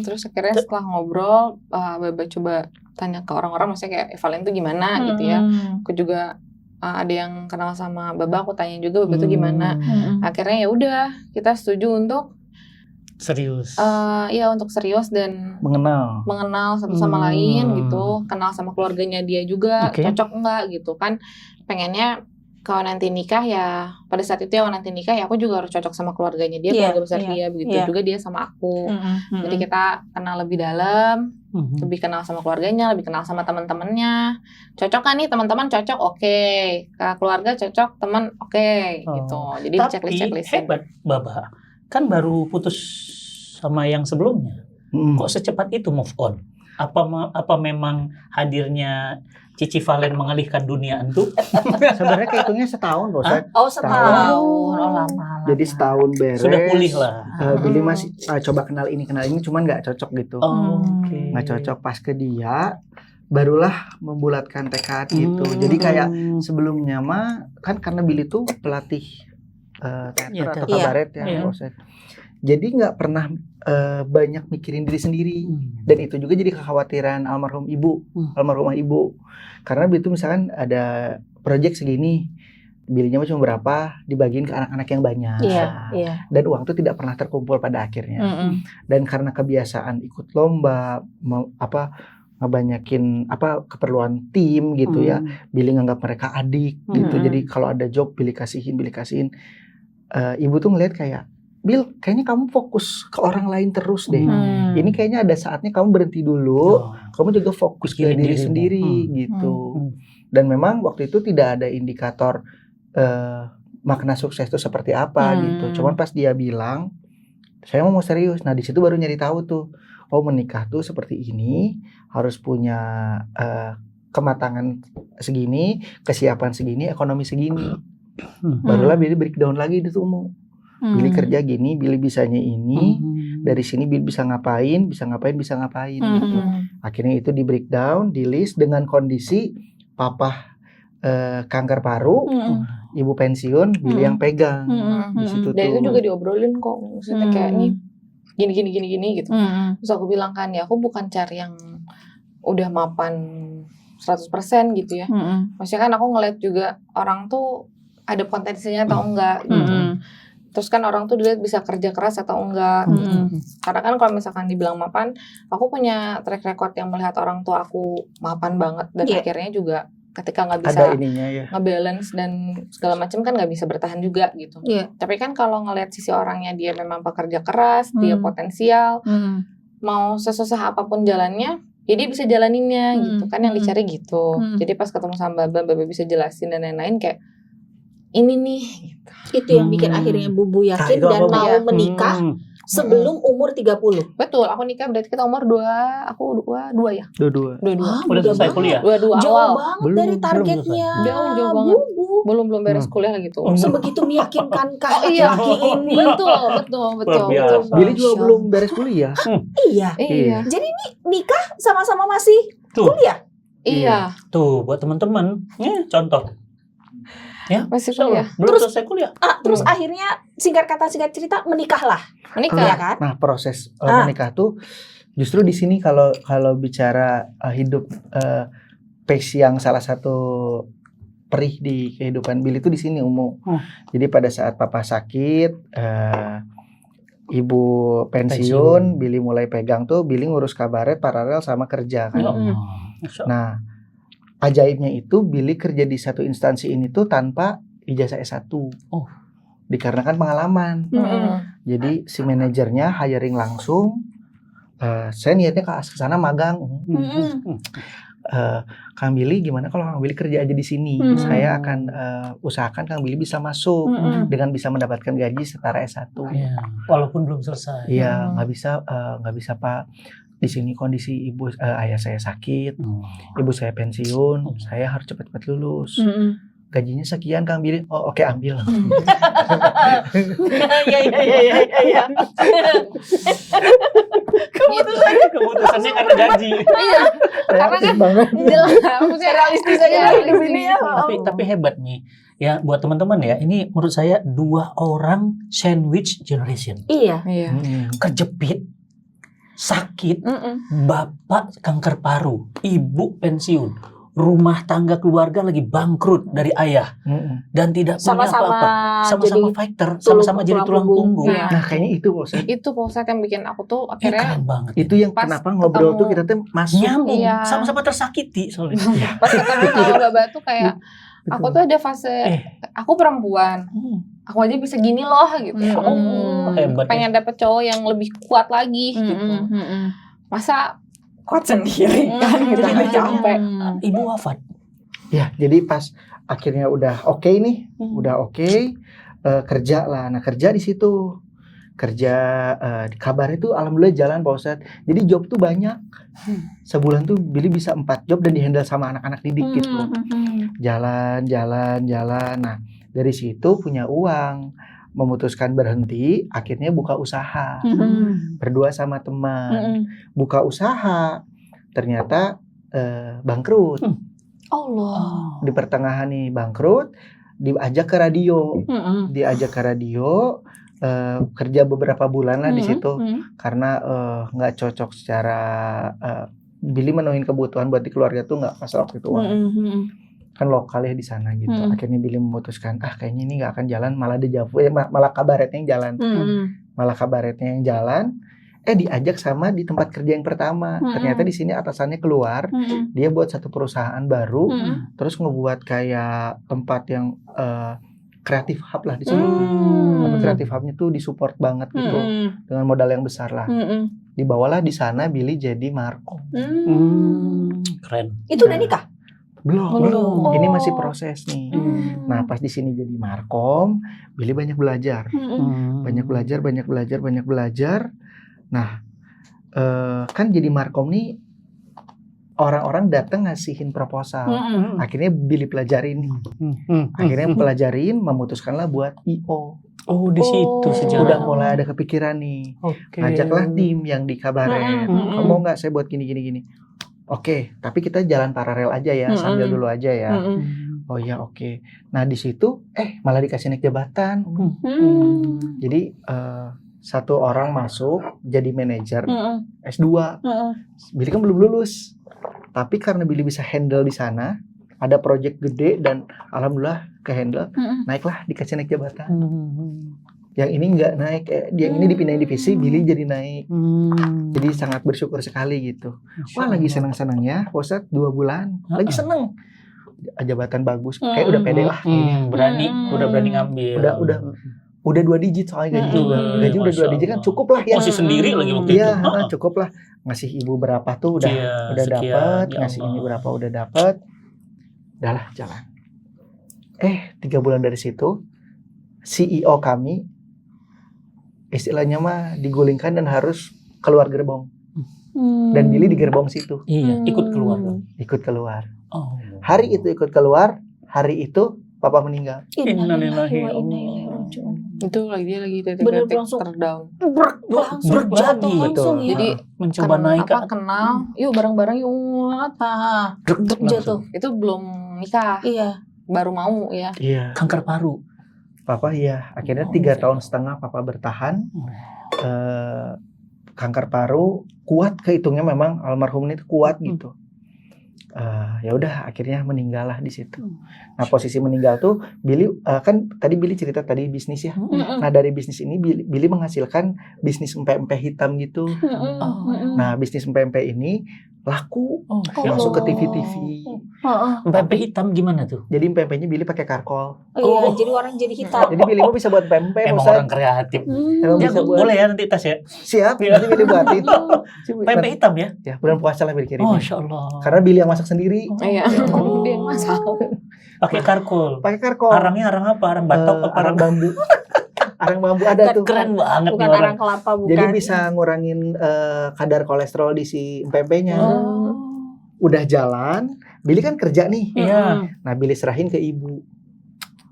Terus akhirnya setelah ngobrol Baba coba tanya ke orang-orang, maksudnya kayak Evalin tuh gimana gitu ya. Aku juga ada yang kenal sama Baba, aku tanya juga Baba tuh gimana. Akhirnya ya udah kita setuju untuk Serius. Iya, untuk serius dan mengenal satu sama lain gitu, kenal sama keluarganya dia juga, Oke. cocok nggak gitu kan. Pengennya kalau nanti nikah ya, pada saat itu ya nanti nikah ya aku juga harus cocok sama keluarganya dia, keluarga besar dia, begitu juga dia sama aku. Jadi kita kenal lebih dalam, lebih kenal sama keluarganya, lebih kenal sama teman-temannya. Cocok kan nih teman-teman, cocok, oke. Keluarga cocok, teman oke, gitu. Jadi checklist. Hebat Baba, kan baru putus sama yang sebelumnya. Kok secepat itu move on? Apa memang hadirnya Cici Valen mengalihkan dunia itu? Sebenarnya kehitungnya setahun, Bos. Setahun. Lama. Jadi setahun beres. Sudah pulih lah. Billy masih coba kenal ini, cuman nggak cocok gitu. Oke. Nggak cocok. Pas ke dia, barulah membulatkan tekad gitu. Jadi kayak sebelumnya mah kan karena Billy tuh pelatih teater atau kabaret ya, Bos. Jadi nggak pernah banyak mikirin diri sendiri. Dan itu juga jadi kekhawatiran almarhumah ibu. Karena itu misalkan ada proyek segini, Billy-nya cuma berapa, dibagiin ke anak-anak yang banyak. Dan uang itu tidak pernah terkumpul pada akhirnya. Dan karena kebiasaan ikut lomba, ngebanyakin keperluan tim gitu ya, Billy nganggap mereka adik gitu. Jadi kalau ada job Billy kasihin. Ibu tuh ngeliat kayak, Bill, kayaknya kamu fokus ke orang lain terus deh. Ini kayaknya ada saatnya kamu berhenti dulu. Kamu juga fokus ke diri sendiri gitu. Dan memang waktu itu tidak ada indikator makna sukses itu seperti apa gitu. Cuman pas dia bilang, saya mau serius. Nah di situ baru nyari tahu tuh, oh menikah tuh seperti ini, harus punya kematangan segini, kesiapan segini, ekonomi segini. Barulah Billy breakdown lagi di tuh. Billy kerja gini, Billy bisanya ini, dari sini Billy bisa ngapain gitu. Akhirnya itu di breakdown, di list dengan kondisi papa kanker paru, ibu pensiun, Billy yang pegang. Di situ Dan tuh. itu juga diobrolin kok, maksudnya kayak nih gini gitu. Terus aku bilang kan ya aku bukan cari yang udah mapan 100% gitu ya. Maksudnya kan aku ngeliat juga orang tuh ada potensinya atau enggak gitu. Terus kan orang tuh dilihat bisa kerja keras atau enggak gitu. Karena kan kalau misalkan dibilang mapan, aku punya track record yang melihat orang tua aku mapan banget dan akhirnya juga ketika nggak bisa ngebalance dan segala macam kan nggak bisa bertahan juga gitu. Tapi kan kalau ngelihat sisi orangnya dia memang pekerja keras, dia potensial, mau sesusah apapun jalannya, ya dia bisa jalaninnya gitu kan yang dicari gitu. Jadi pas ketemu sama Baba bisa jelasin dan lain-lain kayak ini nih gitu. Itu yang bikin akhirnya Bubu yakin dan mau menikah sebelum umur 30. Betul, aku nikah berarti kita umur 2 ya. 22. Udah selesai kuliah. 22 Jauh awal. banget dari targetnya. Jauh banget. Bubu. Belum beres kuliah gitu. Sebegitu meyakinkankah iya. laki ini? Betul. Billy juga belum beres kuliah. Iya. Jadi ini nikah sama-sama masih kuliah. Iya. Tuh buat teman-teman, contoh. Ya, masih kuliah. Belum selesai kuliah. Terus akhirnya singkat cerita menikahlah. Menikah kan? Nah, proses menikah tuh justru di sini kalau bicara hidup pace yang salah satu perih di kehidupan Billy itu di sini Jadi pada saat papa sakit, ibu pensiun, Billy mulai pegang tuh, Billy ngurus kabaret paralel sama kerja kan. Nah, ajaibnya itu Billy kerja di satu instansi ini tuh tanpa ijazah S1. Dikarenakan pengalaman. Jadi si manajernya hiring langsung. Saya niatnya ke sana magang. Kang Billy gimana kalau Kang Billy kerja aja di sini? Saya akan usahakan Kang Billy bisa masuk dengan bisa mendapatkan gaji setara S1. Walaupun belum selesai. Iya, nggak bisa Pak. Di sini kondisi ayah saya sakit, ibu saya pensiun, saya harus cepat-cepat lulus. Gajinya sekian Kang Billy. Oh oke, ambil. Iya. Keputusannya karena gaji. Iya. Karena kan jelas, maksudnya realistis aja hidup ini ya. Tapi hebat nih. Ya buat teman-teman ya, ini menurut saya 2 orang sandwich generation. Iya. Kejepit, sakit, bapak kanker paru, ibu pensiun. rumah tangga keluarga lagi bangkrut dari ayah dan tidak punya Sama-sama apa-apa, sama-sama jadi fighter, sama-sama jadi tulang punggung. Iya. Nah kayaknya itu Ustaz. Itu Pak yang bikin aku tuh Ih, akhirnya keren banget. Itu yang Pas kenapa ngobrol ketemu- tuh kita tuh masuk. Nyambung, Iya. sama-sama tersakiti soalnya. pas ketemu sama Baba tuh kayak aku tuh ada fase aku perempuan. Aku aja bisa gini loh gitu. Aku Hebat. pengen dapet cowok yang lebih kuat lagi gitu. Masa kuat sendiri kan gitu Jadi capek. Ibu wafat. Ya, jadi pas akhirnya udah oke nih, kerja lah. Nah kerja di situ, kabarnya tuh alhamdulillah jalan Pak Ustadz. Jadi job tuh banyak. Sebulan tuh Billy bisa 4 job dan dihandle sama anak-anak didik gitu. Jalan. Nah dari situ punya uang, memutuskan berhenti, akhirnya buka usaha. Berdua sama teman, buka usaha, ternyata bangkrut. Allah. Di pertengahan nih bangkrut, diajak ke radio, kerja beberapa bulan lah di situ karena nggak cocok secara Billy menuhin kebutuhan buat di keluarga tuh nggak pas waktu itu uang. Kan lokal ya di sana gitu. Akhirnya Billy memutuskan kayaknya ini nggak akan jalan, malah malah kabaretnya yang jalan. Diajak sama di tempat kerja yang pertama. Ternyata di sini atasannya keluar, dia buat satu perusahaan baru, terus ngebuat kayak tempat yang kreatif hub lah di situ. Kreatif hubnya tuh disupport banget gitu, dengan modal yang besar lah. Dibawalah di sana Billy jadi markom. Keren. Itu udah nikah? Belum. Belum. Ini masih proses nih. Nah pas di sini jadi markom, Billy banyak belajar. Banyak belajar. Nah, kan jadi markom nih orang-orang datang ngasihin proposal. Akhirnya Billy pelajarin nih. Akhirnya pelajarin, memutuskanlah buat IO. Oh, di situ sejarah. Udah mulai ada kepikiran nih. Ngajaklah tim yang di Kabaret. Kamu mau nggak saya buat gini. Oke, tapi kita jalan paralel aja ya, sambil dulu aja ya. Oh iya, oke. Nah di situ malah dikasih naik jabatan. Jadi satu orang masuk jadi manajer S2. Billy kan belum lulus. Tapi karena Billy bisa handle di sana, ada project gede dan alhamdulillah ke-handle, naiklah dikasih naik jabatan. Yang ini nggak naik, yang ini dipindahin divisi, Billy jadi naik. Jadi sangat bersyukur sekali gitu. Wah lagi senang-senangnya, Ustadz 2 bulan, lagi seneng. Jabatan bagus, kayak udah pede lah. Udah berani ngambil. Udah 2 digit soalnya gaji juga. Gaji udah 2 digit kan cukup lah ya. Masih sendiri lagi waktu itu. Iya, cukup lah. Ngasih ibu berapa tuh udah dapat, ngasih ini berapa udah dapat. Udahlah jalan. 3 bulan dari situ CEO kami istilahnya mah digulingkan dan harus keluar gerbong. Dan Billy di gerbong situ. Iya, ikut keluar. Ikut keluar. Oh. Hari itu ikut keluar, hari itu papa meninggal. Innalillahi wa inna ilaihi raji'un. Itu dia lagi Bener detik-detik langsung. terdown. Langsung Berjadi, jatuh langsung ya. Jadi mencoba naik ke kenal, yuk bareng-bareng yuk. Jatuh. Itu belum nikah, Iya. baru mau ya. Iya. kanker paru. Papa iya. Akhirnya 3 tahun setengah papa bertahan. Kanker paru kuat, kehitungnya memang almarhum ini kuat gitu. Ya udah akhirnya meninggal lah di situ. Nah posisi meninggal tuh Billy kan tadi Billy cerita tadi bisnis ya. Nah dari bisnis ini Billy menghasilkan bisnis empek-empek hitam gitu. Nah bisnis empek-empek ini laku, masuk ke TV-TV. Empek hitam gimana tuh? Jadi empek-empeknya Billy pakai karkol. Iya, jadi orang jadi hitam. Jadi Billy mau bisa buat empek-empek. Emang orang kreatif. Emang Ya, bisa buat. boleh ya nanti tas ya. Siap, nanti Billy buatin. Pempek hitam ya? Ya bulan puasa lah Billy kirim. Masya Allah. Karena Billy yang masak sendiri. Iya. Dia yang masak. Pakai karkol. Pakai karkol. Arangnya arang apa? Arang batok apa arang arang bambu. Arang bambu ada tuh. Keren banget Bukan nih orang. arang kelapa, bukan. Jadi bisa ngurangin kadar kolesterol di si empek-empeknya. Udah jalan, Billy kan kerja nih. Iya. Nah Billy serahin ke ibu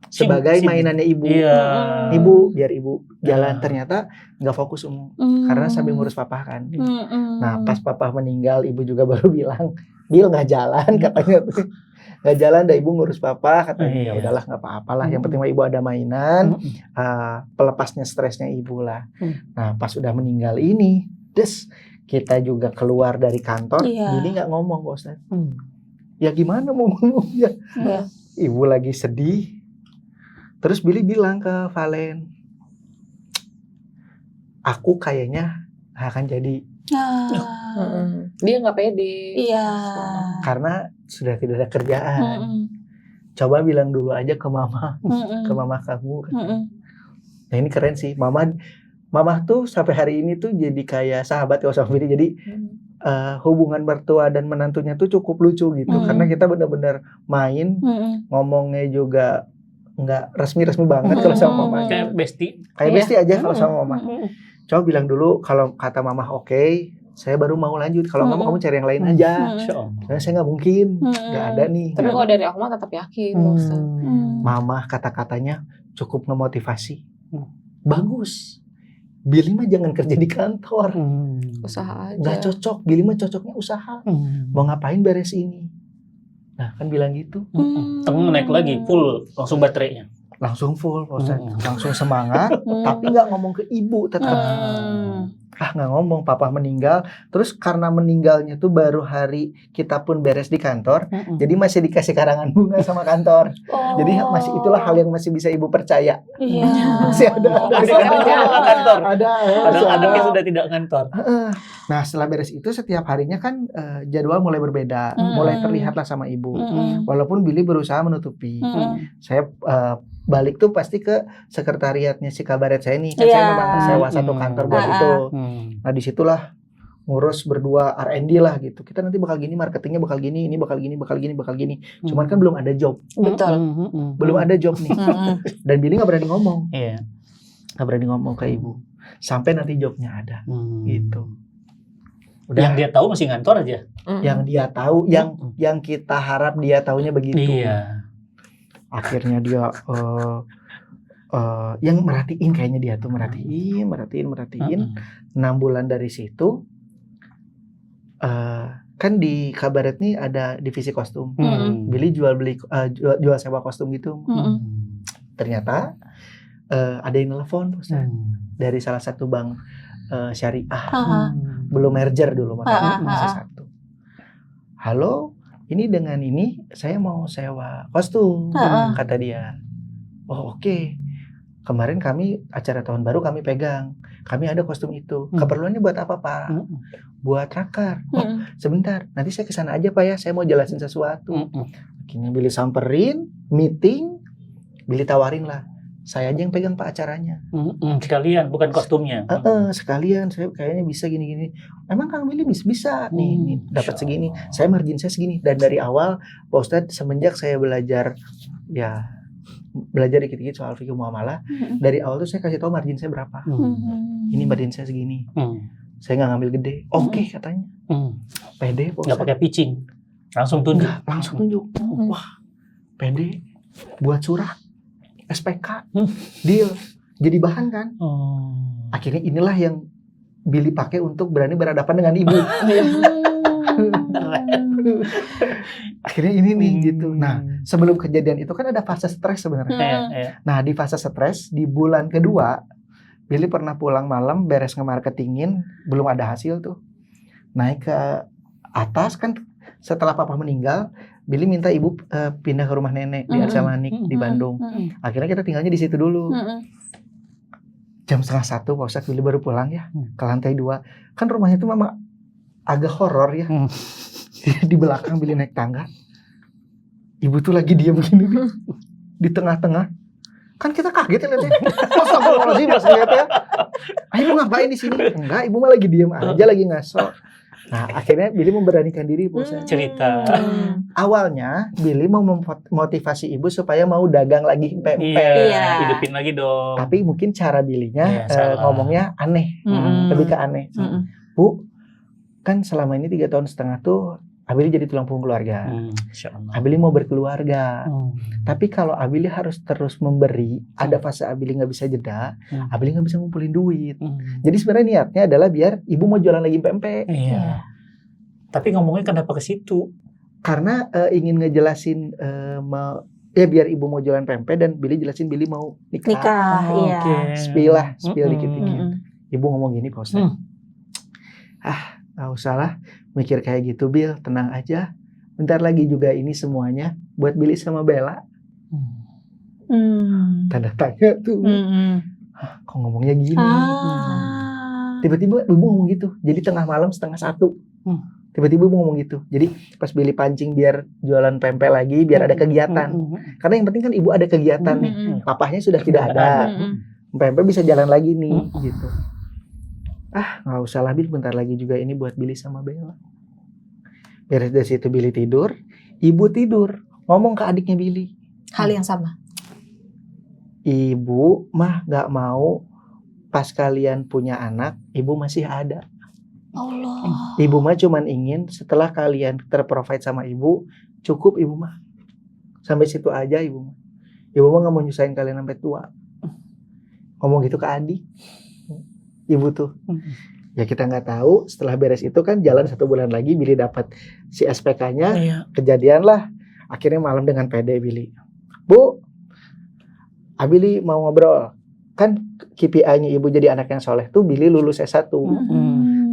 sebagai mainannya ibu. Iya. Ibu biar ibu jalan. Ternyata nggak fokus karena sambil ngurus papa kan. Nah pas papa meninggal ibu juga baru bilang, Bil nggak jalan katanya. Nggak jalan dah ibu ngurus papa katanya. Ya udahlah nggak apa-apalah. Yang penting mah ibu ada mainan. Pelepasnya stresnya ibu lah. Nah pas udah meninggal ini, kita juga keluar dari kantor. Iya. Billy nggak ngomong Pak Ustadz. Ya gimana mau ngomongnya? Iya. Ibu lagi sedih. Terus Billy bilang ke Valen, aku kayaknya akan jadi, Dia nggak pede. Iya. karena sudah tidak ada kerjaan. Mm-mm. Coba bilang dulu aja ke mama, Mm-mm. ke mama kamu. Mm-mm. Nah ini keren sih, mama tuh sampai hari ini tuh jadi kayak sahabat ya sama Billy. Jadi hubungan mertua dan menantunya tuh cukup lucu gitu, karena kita benar-benar main, Mm-mm. ngomongnya juga nggak resmi-resmi banget kalau sama mama. Kayak bestie. Kayak Iya. bestie aja kalau sama mama. Mm-mm. Coba bilang dulu, kalau kata mama oke, saya baru mau lanjut. Kalau nggak mau kamu cari yang lain aja. Masya Allah. Karena saya nggak mungkin, nggak ada nih. Tapi kalau dari aku mah tetap yakin, Pak Ustaz. Mama kata-katanya cukup ngemotivasi. Bagus. Billy mah jangan kerja di kantor. Usaha aja. Nggak cocok. Billy mah cocoknya usaha. Mau ngapain beres ini? Nah kan bilang gitu. Teng naik lagi full langsung baterainya. Langsung full, langsung semangat. Tapi nggak ngomong ke ibu tetap. Nggak ngomong, papa meninggal. Terus karena meninggalnya tuh baru hari kita pun beres di kantor, jadi masih dikasih karangan bunga sama kantor. Jadi masih itulah hal yang masih bisa ibu percaya. Iya. Masih ada. Kantor. Ada. Padahal anaknya sudah tidak kantor. Nah setelah beres itu setiap harinya kan jadwal mulai berbeda, mulai terlihatlah sama ibu. Walaupun Billy berusaha menutupi. Saya balik tuh pasti ke sekretariatnya si kabaret saya nih, kan saya memang sewa satu kantor buat itu. Nah disitulah ngurus berdua R&D lah gitu. Kita nanti bakal gini, marketingnya bakal gini, ini bakal gini, bakal gini, bakal gini. Cuman kan belum ada job. Betul. Belum ada job nih. Dan Billy nggak berani ngomong. Iya. Nggak berani ngomong ke ibu. Sampai nanti jobnya ada. Gitu. Yang dia tahu masih ngantor aja. Yang dia tahu, yang kita harap dia taunya begitu. Iya. Akhirnya dia yang merhatiin, kayaknya dia tuh merhatiin. 6 bulan dari situ kan di kabaret nih ada divisi kostum. Billy jual sewa kostum gitu. Ternyata ada yang nelfon dari salah satu bank syariah. Belum merger dulu, makanya masih satu. Halo, ini dengan ini saya mau sewa kostum, kata dia. Oh oke. Kemarin kami acara tahun baru kami pegang. Kami ada kostum itu. Keperluannya buat apa, Pak? Buat rakar. Oh, sebentar. Nanti saya kesana aja, Pak ya. Saya mau jelasin sesuatu. Akhirnya Billy samperin, meeting. Billy tawarin lah. Saya aja yang pegang Pak acaranya. Sekalian, bukan kostumnya. Sekalian. Saya kayaknya bisa gini-gini. Emang Kang Billy bisa nih dapat segini. Saya margin saya segini. Dan dari awal, Pak Ustadz, semenjak saya belajar dikit-dikit soal fikih muamalah, dari awal tuh saya kasih tahu margin saya berapa. Ini margin saya segini. Saya nggak ngambil gede. Oke, katanya. Pede, Pak Ustadz. Nggak pakai pitching. Langsung tunjuk. Langsung tunjuk. Wah, pede. Buat surat. SPK. Deal. Jadi bahan kan. Akhirnya inilah yang Billy pakai untuk berani berhadapan dengan ibu. Akhirnya ini nih gitu. Nah, sebelum kejadian itu kan ada fase stres sebenarnya. Nah, di fase stres di bulan kedua, Billy pernah pulang malam beres nge-marketingin, belum ada hasil tuh. Naik ke atas kan setelah papa meninggal, Billy minta ibu pindah ke rumah nenek di Arjamanik di Bandung. Akhirnya kita tinggalnya di situ dulu. Jam 12:30 Pak Ustadz, Billy baru pulang ya ke lantai 2. Kan rumahnya itu memang agak horor ya. Di belakang Billy naik tangga. Ibu tuh lagi diam begini di tengah-tengah. Kan kita kaget ya lihatnya. Astagfirullahaladzim pas lihatnya. Ibu ngapain di sini? Enggak, ibu mah lagi diam aja, lagi ngaso. Nah, akhirnya Billy memberanikan diri, Pak Ustadz. Cerita. Awalnya Billy mau memotivasi ibu supaya mau dagang lagi pempek. Hidupin lagi dong. Tapi mungkin cara Billy-nya ngomongnya aneh. Lebih ke aneh. Bu, kan selama ini 3,5 tahun tuh Abili jadi tulang punggung keluarga. Abili mau berkeluarga. Tapi kalau Abili harus terus memberi, ada fase Abili nggak bisa jeda, Abili nggak bisa ngumpulin duit. Jadi sebenarnya niatnya adalah biar ibu mau jualan lagi pempek. Iya. Tapi ngomongnya kenapa ke situ? Karena ingin ngejelasin biar ibu mau jualan pempek dan Billy jelasin Billy mau nikah. Iya. Spill dikit-dikit. Ibu ngomong gini, Pak Ustadz. Nggak usah lah mikir kayak gitu, Bill, tenang aja. bentar lagi juga ini semuanya buat Billy sama Bella. Tanda tanya tuh. Hah, kok ngomongnya gini? Tiba-tiba ibu ngomong gitu. Jadi tengah malam 12:30. Tiba-tiba ibu ngomong gitu. Jadi pas Billy pancing biar jualan pempek lagi, biar ada kegiatan. Karena yang penting kan ibu ada kegiatan nih. Papahnya sudah tidak ada. Pempek bisa jalan lagi nih, gitu. Nggak usah lah, Bil, bentar lagi juga ini buat Billy sama Bella. Beres dari situ Billy tidur, ibu tidur, ngomong ke adiknya Billy. Hal yang sama. Ibu mah nggak mau pas kalian punya anak, ibu masih ada. Allah. Ibu mah cuman ingin setelah kalian terprovide sama ibu, cukup ibu mah. Sampai situ aja ibu mah. Ibu mah nggak mau nyusahin kalian sampai tua. Ngomong gitu ke adik. Ibu tuh. Ya kita nggak tahu, setelah beres itu kan jalan 1 bulan lagi Billy dapat si SPK-nya. Kejadian lah. Akhirnya malam dengan pede Billy. Bu, Billy mau ngobrol. Kan KPI-nya ibu jadi anak yang soleh tuh Billy lulus S1.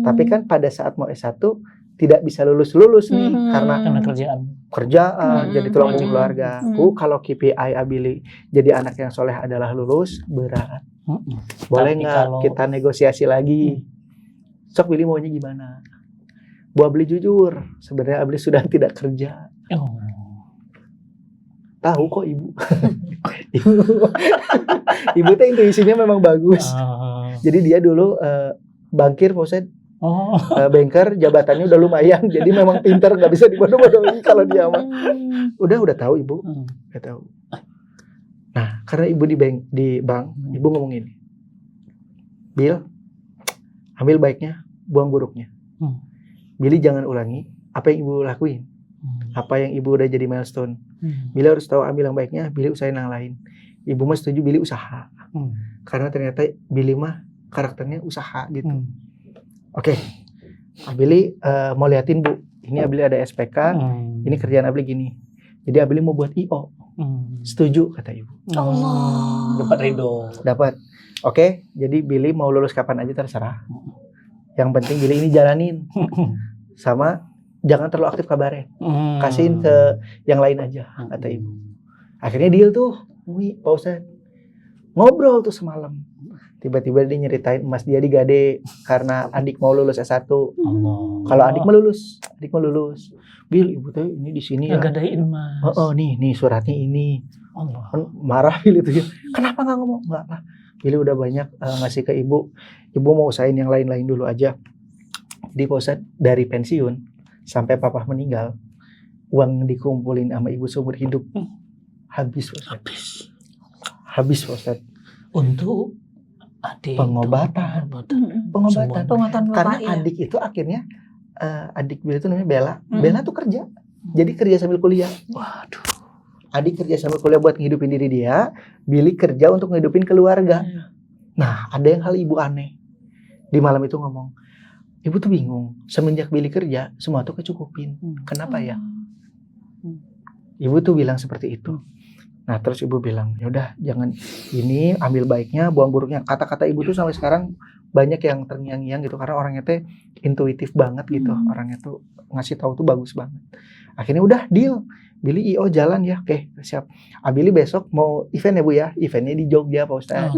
Tapi kan pada saat mau S1 tidak bisa lulus nih karena kerjaan jadi tulang punggung keluarga. Bu, kalau KPI Billy jadi anak yang soleh adalah lulus, berat. Boleh nggak kita negosiasi lagi? Sok Billy maunya gimana? Bu Abli jujur, sebenarnya Abli sudah tidak kerja. Tahu kok ibu. Ibu tuh intuisinya memang bagus. Jadi dia dulu bankir, Pak Ustadz. Banker, jabatannya udah lumayan. Jadi memang pintar, nggak bisa dibodoh-bodohin kalau dia mah. Udah tahu ibu. Udah tahu. Nah, karena ibu di bank, ibu ngomong gini. Bil, ambil baiknya, buang buruknya. Billy jangan ulangi apa yang ibu lakuin. Apa yang ibu udah jadi milestone. Billy harus tahu ambil yang baiknya, Billy usahain yang lain. Ibu mah setuju Billy usaha. Karena ternyata Billy mah karakternya usaha gitu. Oke. Billy mau liatin Bu. Ini Billy ada SPK, ini kerjaan Billy gini. Jadi Billy mau buat IO. Setuju kata ibu. Allah. Dapat ridho. Dapat. Oke, jadi Billy mau lulus kapan aja terserah. Yang penting Billy ini jalanin. Sama jangan terlalu aktif kabarnya. Kasihin ke yang lain aja, kata ibu. Akhirnya deal tuh, Pak Ustadz. Ngobrol tuh semalam. Tiba-tiba dia nyeritain emas dia digade karena adik mau lulus S1. Kalau adik mau lulus. Bil, ibu tuh ini di sini ya. Gadein emas. Nih suratnya ini. Allah. Marah Bil itu ya. Kenapa nggak ngomong? Nggak lah. Billy udah banyak ngasih ke ibu. Ibu mau usahain yang lain-lain dulu aja. Jadi Pak Ustadz dari pensiun sampai papa meninggal, uang dikumpulin sama ibu seumur hidup habis Pak Ustadz. Habis Pak Ustadz. Untuk adik pengobatan. Karena adik itu akhirnya adik Billy itu namanya Bella. Bella tuh kerja. Jadi kerja sambil kuliah. Waduh. Adik kerja sambil kuliah buat ngehidupin diri dia, Billy kerja untuk ngehidupin keluarga. Nah, ada yang hal ibu aneh. Di malam itu ngomong, ibu tuh bingung. Semenjak Billy kerja, semua tuh kecukupin. Kenapa ya? Ibu tuh bilang seperti itu. Nah, terus ibu bilang, yaudah jangan ini, ambil baiknya, buang buruknya. Kata-kata ibu tuh sampai sekarang banyak yang terngiang-ngiang gitu. Karena orangnya tuh intuitif banget gitu. Orangnya tuh ngasih tahu tuh bagus banget. Akhirnya udah deal. Billy IO jalan ya, oke siap. Billy besok mau event ya Bu ya, eventnya di Jogja Pak Ustadz.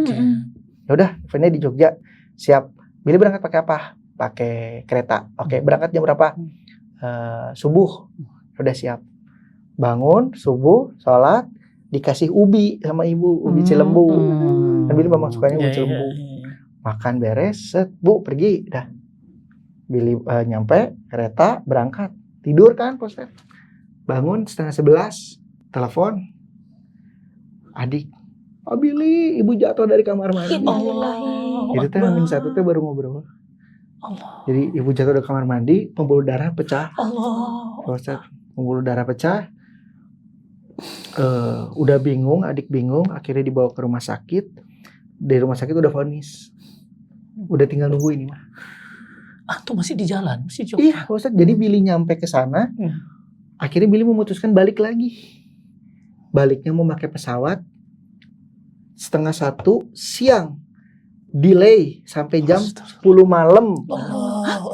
Ya udah, eventnya di Jogja, siap. Billy berangkat pakai apa? Pakai kereta. Oke, berangkat jam berapa? Subuh. Udah siap. Bangun subuh, sholat, dikasih ubi sama ibu, ubi Cilembu. Kan Billy memang sukanya ubi Cilembu. Makan beres, set, Bu pergi, dah. Billy nyampe kereta, berangkat, tidur kan Pak Ustadz. Bangun 10:30, telepon adik. Billy, ibu jatuh dari kamar mandi. Itu teh Amin 1 teh baru ngobrol. Jadi ibu jatuh dari kamar mandi, pembuluh darah pecah. Pembuluh darah pecah. Udah bingung, adik bingung, akhirnya dibawa ke rumah sakit. Di rumah sakit udah vonis. Udah tinggal nunggu ini mah. Tuh masih di jalan, masih Jogja. Iya, Ustaz. Jadi Billy nyampe ke sana. Akhirnya Billy memutuskan balik lagi. Baliknya mau pakai pesawat 12:30 siang. Delay sampai jam 10 malam.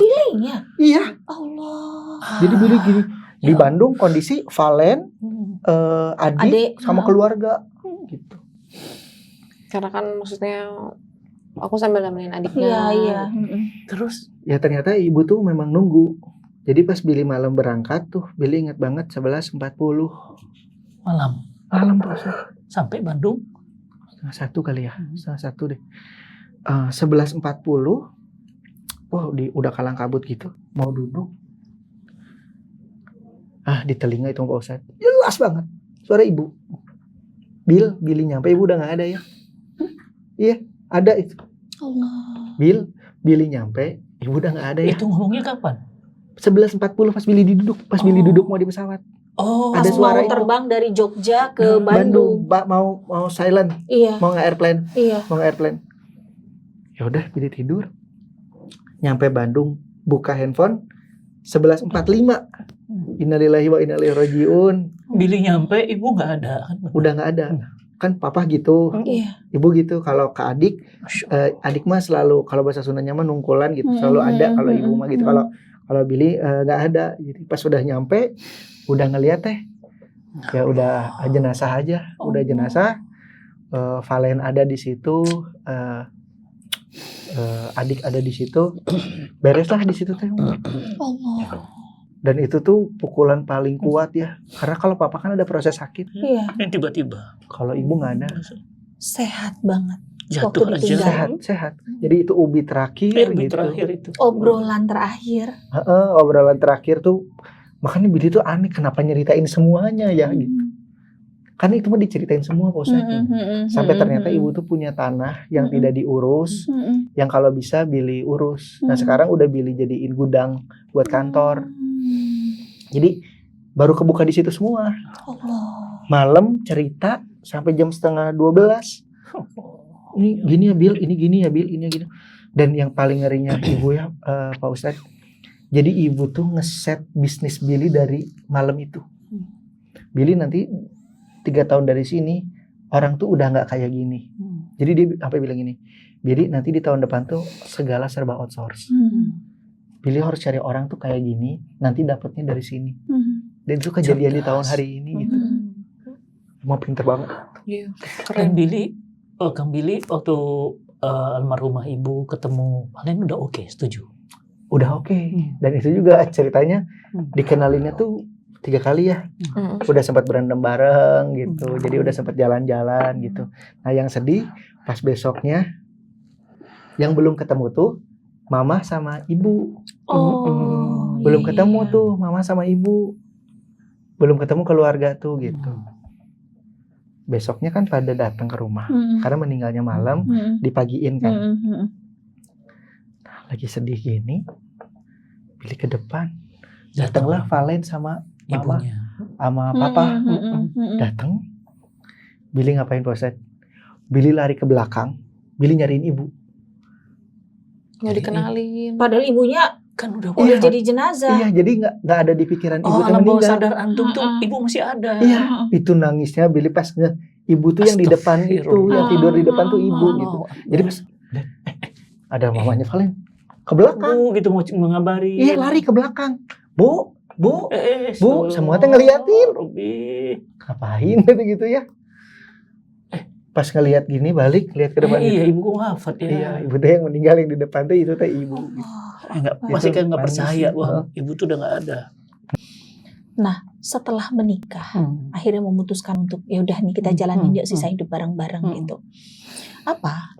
Delaynya? Iya. Allah. Jadi Billy gini, Di Bandung kondisi Valen, adik sama keluarga gitu. Karena kan maksudnya aku sambil nemenin adiknya. Iya. Terus Ya ternyata ibu tuh memang nunggu. Jadi pas Billy malam berangkat tuh, Billy ingat banget 11.40 malam Pak Ustaz. sampai Bandung 1 kali ya, 1 deh. 11.40, udah kalang kabut gitu, mau duduk. Di telinga itu Pak Ustaz, jelas banget suara ibu. Billy nyampe, ibu udah nggak ada ya? Iya, ada itu. Allah. Billy nyampe, ibu udah nggak ada ya? itu ngomongnya kapan? 11.40 pas Billy duduk mau di pesawat. Pas Ada suara mau itu. terbang dari Jogja ke Bandung. Mau silent, Iya. mau nggak airplane. Ya udah Billy tidur. Nyampe Bandung, buka handphone 11.45. Innalillahi wa inna ilaihi rajiun. Billy nyampe, ibu nggak ada kan? Udah nggak ada. Kan papa gitu, Iya. ibu gitu. Kalau ke adik mah selalu, kalau bahasa Sundanya mah nungkulan gitu, selalu ada. Kalau ibu mah gitu. Kalau Billy nggak ada. Jadi pas udah nyampe, udah ngeliat ya udah jenazah aja, udah jenazah. Valen ada di situ, adik ada di situ, bereslah di situ teh. Allah. Dan itu tuh pukulan paling kuat ya, karena kalau papa kan ada proses sakit, Iya. Tiba-tiba kalau ibu nggak ada. Sehat banget. jatuh Waktu aja. ditinggal. Sehat. Jadi itu ubi terakhir Ubi gitu. terakhir itu. Obrolan terakhir. Obrolan terakhir tuh, makanya Billy tuh aneh kenapa nyeritain semuanya ya gitu. Karena itu mah diceritain semua Pak Ustaz. Sampai ternyata ibu tuh punya tanah yang tidak diurus, yang kalau bisa Billy urus. Nah sekarang udah Billy jadiin gudang buat kantor. Jadi baru kebuka di situ semua. Allah. Malam cerita sampai jam 11:30. Ini gini ya Bill, ini gini ya Bill, ini gini. Dan yang paling ngerinya ibu ya Pak Ustadz. Jadi ibu tuh ngeset bisnis Billy dari malam itu. Billy nanti 3 tahun dari sini orang tuh udah nggak kayak gini. Jadi dia apa bilang gini, Billy nanti di tahun depan tuh segala serba outsource. Billy harus cari orang tuh kayak gini, nanti dapatnya dari sini. Dan itu kejadian di tahun hari ini gitu. Mau pinter banget. Iya. Dan Kang Billy waktu almarhumah ibu ketemu Valen udah oke, setuju? Udah oke. Dan itu juga ceritanya dikenalinnya tuh 3 kali ya. Udah sempat berantem bareng gitu. Jadi udah sempat jalan-jalan gitu. Nah yang sedih pas besoknya yang belum ketemu tuh mama sama ibu. Belum ketemu tuh mama sama ibu. Belum ketemu keluarga tuh gitu. Besoknya kan pada datang ke rumah karena meninggalnya malam, dipagiin kan. Nah, lagi sedih gini, Billy ke depan, datanglah Valen sama mama, ibunya, sama papa, datang. Billy ngapain Pak Ustadz? Billy lari ke belakang, Billy nyariin ibu. Nggak dikenalin. Padahal ibunya kan udah jadi jenazah. Iya, jadi nggak ada di pikiran ibu tuh alam bawah meninggal. sadar antum tuh ibu masih ada. Iya, itu nangisnya Billy pas ibu tuh yang di depan itu, yang tidur di depan tuh ibu gitu. Jadi pas ada mamanya Valen ke belakang. gitu mau mengabari. Iya, lari ke belakang. Bu, Bu, semua teh ngeliatin. ngapain gitu ya? Pas ngelihat gini balik lihat ke depan iya, itu. ibu kok wafat ya. Iya, ibu teh yang meninggal yang di depan tuh itu teh ibu. Masih kan nggak Nangis. percaya, wah ibu tuh udah nggak ada. Nah, setelah menikah, akhirnya memutuskan untuk ya udah nih kita jalanin yuk sisa hidup bareng-bareng gitu. Apa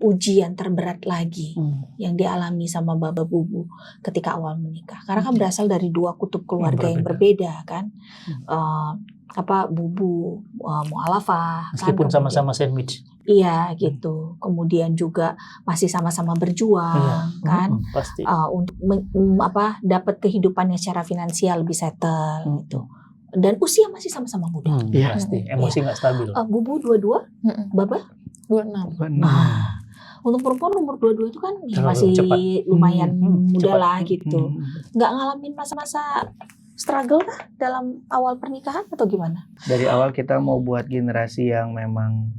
ujian terberat lagi yang dialami sama Baba Bubu ketika awal menikah? Karena kan berasal dari 2 kutub keluarga yang berbeda kan. Bubu mualafah meskipun kan, sama-sama sandwich. Iya gitu. Kemudian juga masih sama-sama berjuang kan pasti. untuk dapat kehidupannya secara finansial lebih settle gitu. Dan usia masih sama-sama muda. Iya. Pasti emosi nggak stabil. Bubu 22, Baba 26. Nah, untuk perempuan umur 22 itu kan ya Terlalu masih cepat. lumayan muda Cepat. lah gitu. Nggak ngalamin masa-masa struggle kah dalam awal pernikahan atau gimana? Dari awal kita mau buat generasi yang memang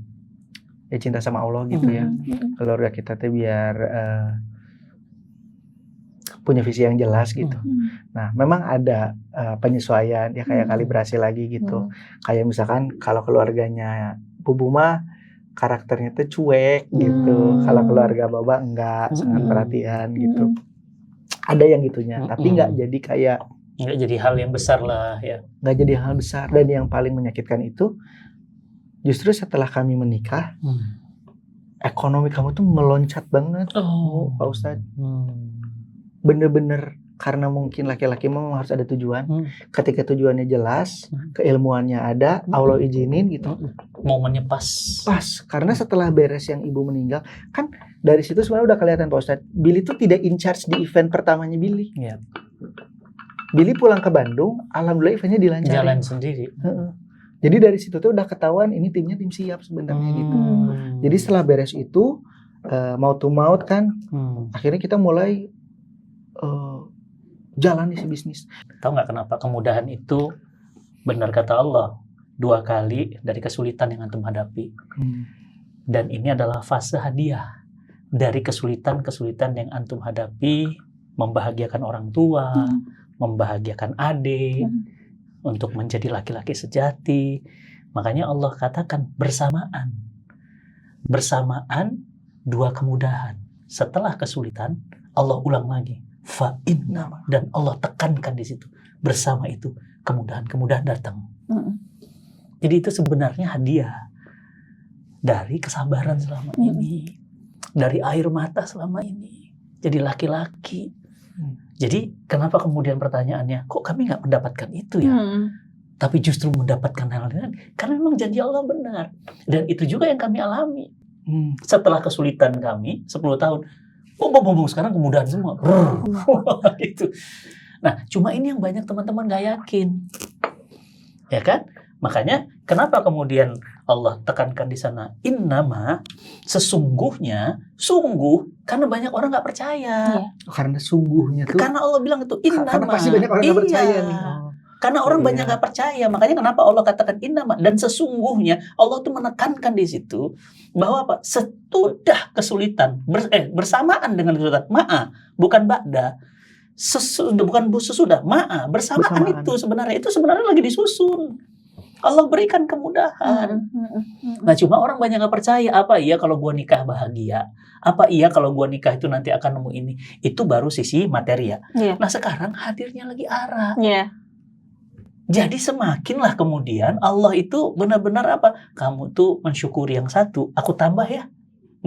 ya cinta sama Allah gitu ya. Keluarga kita tuh biar punya visi yang jelas gitu. Nah, memang ada penyesuaian ya kayak kalibrasi lagi gitu. Kayak misalkan kalau keluarganya Bu Buma karakternya tuh cuek gitu. Kalau keluarga Baba enggak, sangat perhatian gitu. Ada yang gitunya, tapi nggak jadi kayak nggak jadi hal yang besar lah ya. Nggak jadi hal besar. Dan yang paling menyakitkan itu justru setelah kami menikah, ekonomi kamu tuh meloncat banget, Pak Ustadz. Bener-bener karena mungkin laki-laki memang harus ada tujuan. Ketika tujuannya jelas, keilmuannya ada, Allah izinin gitu. Momennya pas. Karena setelah beres yang ibu meninggal, kan dari situ sebenarnya udah kelihatan Pak Ustadz. Billy tuh tidak in charge di event pertamanya Billy. Iya. Billy pulang ke Bandung, alhamdulillah eventnya dilancarin. Jalan sendiri. Jadi dari situ tuh udah ketahuan ini timnya tim siap sebenarnya gitu. Jadi setelah beres itu mouth to mouth kan, akhirnya kita mulai jalan isi bisnis. Tahu nggak kenapa kemudahan itu benar kata Allah 2 kali dari kesulitan yang antum hadapi. Dan ini adalah fase hadiah dari kesulitan-kesulitan yang antum hadapi, membahagiakan orang tua, membahagiakan adik, untuk menjadi laki-laki sejati. Makanya Allah katakan bersamaan 2 kemudahan. Setelah kesulitan, Allah ulang lagi. Fa'inna, dan Allah tekankan di situ. Bersama itu kemudahan-kemudahan datang. Jadi itu sebenarnya hadiah dari kesabaran selama ini, dari air mata selama ini. Jadi laki-laki. Jadi kenapa kemudian pertanyaannya, kok kami nggak mendapatkan itu ya? Tapi justru mendapatkan hal lain, karena memang janji Allah benar. Dan itu juga yang kami alami. Setelah kesulitan kami 10 tahun, sekarang kemudahan semua. Gitu. Nah, cuma ini yang banyak teman-teman nggak yakin. Ya kan? Makanya kenapa kemudian Allah tekankan di sana innama, sesungguhnya, karena banyak orang nggak percaya. Karena sungguhnya tuh. Karena Allah bilang itu innama. Karena pasti banyak orang nggak percaya nih. Karena orang banyak nggak percaya, makanya kenapa Allah katakan innama, dan sesungguhnya Allah tuh menekankan di situ bahwa apa? Sesudah kesulitan, bersamaan dengan kesulitan, bukan ba'da. Sesudah, bersamaan itu sebenarnya lagi disusun. Allah berikan kemudahan. Nah, cuma orang banyak nggak percaya. Apa iya kalau gua nikah bahagia? Apa iya kalau gua nikah itu nanti akan nemu ini? Itu baru sisi materi ya. Nah, sekarang hadirnya lagi arah. Jadi semakinlah kemudian Allah itu benar-benar apa? Kamu tuh mensyukuri yang satu, aku tambah ya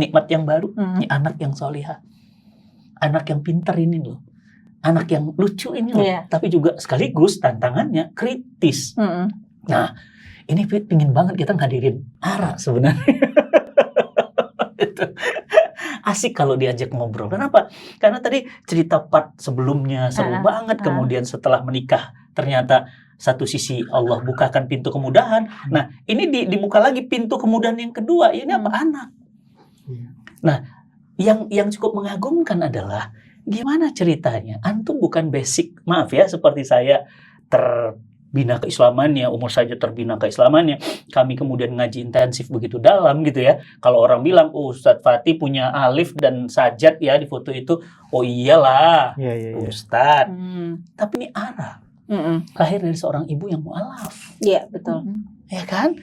nikmat yang baru. Ini anak yang solihah, anak yang pintar ini loh, anak yang lucu ini loh. Tapi juga sekaligus tantangannya kritis. Nah, ini pingin banget kita ngadirin Ara sebenarnya. Asik kalau diajak ngobrol. Kenapa? Karena tadi cerita part sebelumnya seru banget. Kemudian setelah menikah ternyata satu sisi Allah bukakan pintu kemudahan. Nah, ini dibuka lagi pintu kemudahan yang kedua. Ini apa? Anak. Nah, yang cukup mengagumkan adalah gimana ceritanya? Antum bukan basic, maaf ya, seperti saya terbina keislamannya, umur saja terbina keislamannya. Kami kemudian ngaji intensif begitu dalam gitu ya. Kalau orang bilang, Ustadz Fatih punya alif dan sajad ya di foto itu. Oh iyalah, Ustadz. Tapi ini Ara. Lahir dari seorang ibu yang mu'alaf. Iya, betul. Ya kan?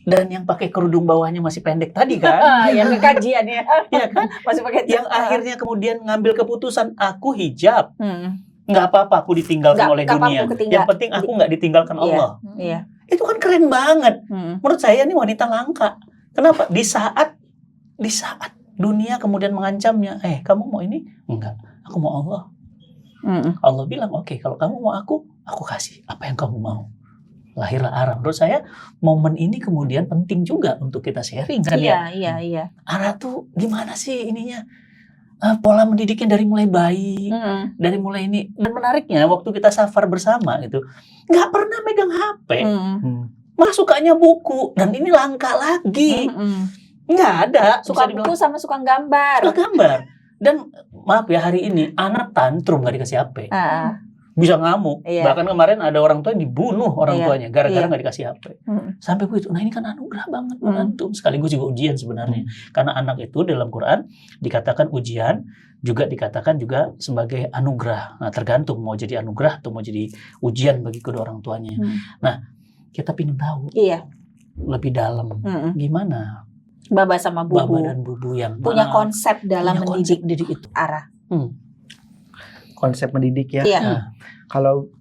Dan yang pakai kerudung bawahnya masih pendek tadi kan? Yang kajian ya. Iya kan? Masih pakai yang akhirnya kemudian ngambil keputusan, aku hijab. Nggak apa-apa aku ditinggalkan oleh dunia. Yang penting aku nggak ditinggalkan Allah. Iya. Itu kan keren banget. Menurut saya ini wanita langka. Kenapa? Di saat dunia kemudian mengancamnya, kamu mau ini? Enggak, aku mau Allah. Allah bilang, oke, kalau kamu mau aku kasih apa yang kamu mau. Lahirlah Ara. Menurut saya momen ini kemudian penting juga untuk kita sharing kan ya. Iya. Ara tuh gimana sih ininya? Pola mendidiknya dari mulai bayi, dari mulai ini. Dan menariknya waktu kita safar bersama gitu, nggak pernah megang HP. Malah sukanya buku, dan ini langka lagi. Nggak ada. Suka buku sama suka gambar. Dan maaf ya, hari ini anak tantrum nggak dikasih HP. bisa ngamuk. Iya. Bahkan kemarin ada orang tua yang dibunuh orang Iya. tuanya gara-gara Iya. nggak dikasih HP. Sampai begitu. Nah ini kan anugerah banget buat Mm. antum. Sekaligus juga ujian sebenarnya. Karena anak itu dalam Quran dikatakan ujian, juga dikatakan juga sebagai anugerah. Nah tergantung mau jadi anugerah atau mau jadi ujian bagi kedua orang tuanya. Nah kita ingin tahu Iya. lebih dalam gimana Baba sama Baba Bubu dan Bubu yang punya konsep dalam punya mendidik konsep didik itu. Ara. Konsep mendidik ya. Iya. Kalau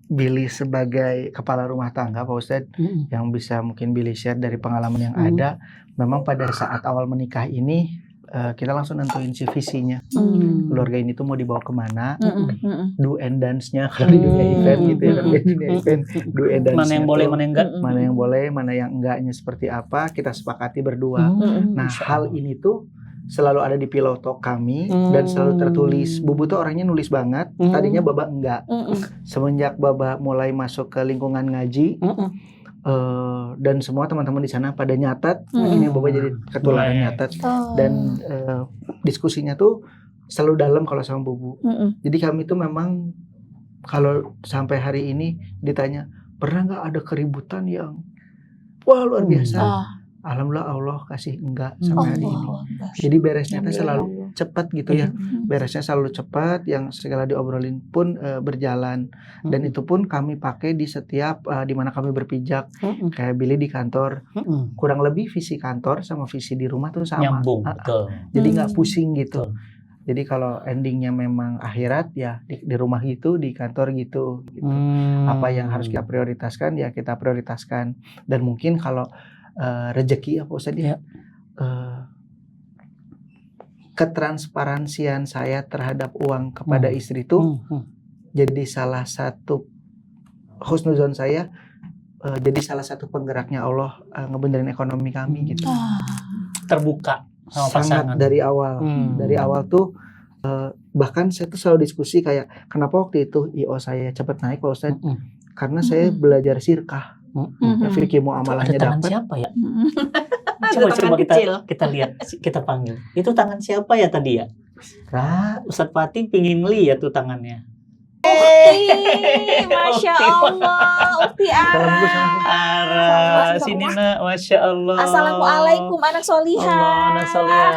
Billy sebagai kepala rumah tangga, Pak Ustadz, yang bisa mungkin Billy share dari pengalaman yang ada, memang pada saat awal menikah ini kita langsung nentuin si visinya. Keluarga ini tuh mau dibawa kemana, do and dance-nya kalau di dunia event gitu ya, kan di dunia event do and dance-nya Mana yang boleh, mana yang enggak. mana yang boleh, mana yang enggaknya seperti apa, kita sepakati berdua. Nah, hal ini tuh selalu ada di piloto kami dan selalu tertulis. Bubu tuh orangnya nulis banget. Tadinya Baba enggak. Semenjak Baba mulai masuk ke lingkungan ngaji dan semua teman-teman di sana pada nyatat, akhirnya Baba jadi ketularan nyatat. Dan diskusinya tuh selalu dalam kalau sama Bubu. Jadi kami tuh memang kalau sampai hari ini ditanya, pernah nggak ada keributan yang wah luar biasa? Alhamdulillah Allah kasih enggak sampai hari ini. Jadi beresnya tuh selalu cepat gitu ya. Beresnya selalu cepat, yang segala diobrolin pun berjalan. Dan itu pun kami pakai di setiap di mana kami berpijak. Kayak Billy di kantor, kurang lebih visi kantor sama visi di rumah tuh sama. Nyambung, betul. Jadi nggak pusing gitu. Jadi kalau endingnya memang akhirat ya di rumah gitu, di kantor gitu. Apa yang harus kita prioritaskan ya kita prioritaskan. Dan mungkin kalau rezeki apa Ustadz ya, ketransparansian saya terhadap uang kepada istri itu jadi salah satu husnuzon saya, jadi salah satu penggeraknya Allah ngebenerin ekonomi kami gitu. Terbuka sama Sangat pasangan. dari awal tuh bahkan saya tuh selalu diskusi kayak kenapa waktu itu IO saya cepet naik Pak Ustadz, karena saya belajar sirkah. Fikih muamalahnya Ada tangan dapat. siapa ya? Ada tangan kecil. kita lihat, kita panggil. Itu tangan siapa ya tadi ya? Ustadz Fatih pingin lihat tuh tangannya. Masya Allah, Ukti Ara, sini nak, Masya Allah. Assalamualaikum anak solihah. Allah, anak solihah,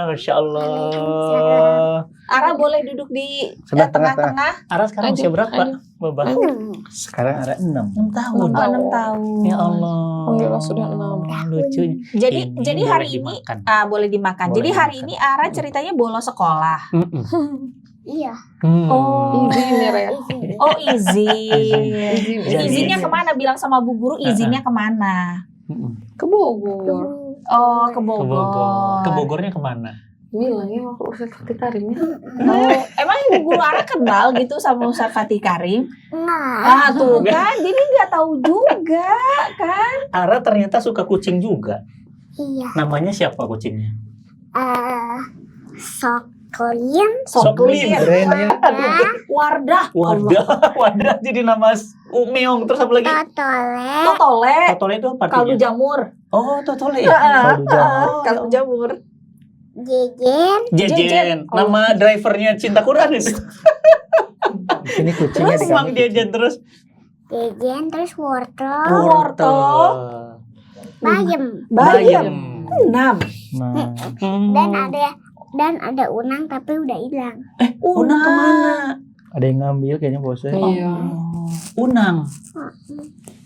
Masya Allah. Ara boleh duduk di Tengah-tengah. tengah-tengah. Ara sekarang usia berapa, Baba? Sekarang ada 6. 6 tahun. 6 tahun. Ya Allah. Alhamdulillah sudah 6. Lucunya. Jadi boleh hari ini dimakan. boleh dimakan. Boleh Jadi hari dimakan. ini Ara ceritanya bolos sekolah. Iya. Oh. Izin ya, Rea. Oh izin. Jadi- Izinnya kemana? Bilang sama Bu Guru izinnya kemana? Ke Bogor. Oh ke Ke Bogor. Bogor. Ke Bogornya kemana? Bilang ya waktu Ustadz Fatih Karimnya. Oh, emang Bu Guru Ara kenal gitu sama Ustadz Fatih Karim? Nah, Tuh kan, jadi nggak tahu juga kan? Ara ternyata suka kucing juga. iya. Namanya siapa kucingnya? Soklin, Soklin. Keren ya. Wardah. Wadah jadi nama Meong. Terus apa lagi? Totole, Totole. Totole itu apa Kaldu artinya? jamur. Oh, Totole ya? Kaldu jamur. Kaldu jamur. Jejen, Jejen. Nama drivernya Cinta Quran itu. Ini kucingnya Terus di Mang kami. Jejen terus. Jejen, terus wortel, Wortel. bayem, Bayam. 6. Nah, dan ada unang tapi udah hilang. Unang kemana? ada yang ngambil kayaknya bosnya. Iya. Unang.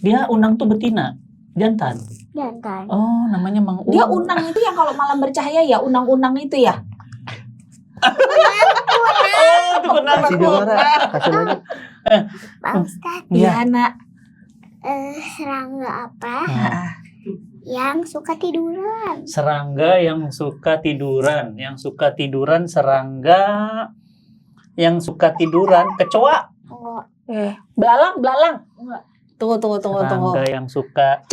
Dia Unang tuh betina. Jantan. Jantan. Oh, namanya Mang Dia unang itu yang kalau malam bercahaya ya, unang-unang itu ya. Oh, itu Unang. Kasih dulu, Ra. Kasih lagi. Pak Ustadz, Iya, Nak. serangga apa Nah, yang suka tiduran? serangga yang suka tiduran, serangga yang suka tiduran, kecoa. Belalang. Tunggu. Serangga yang suka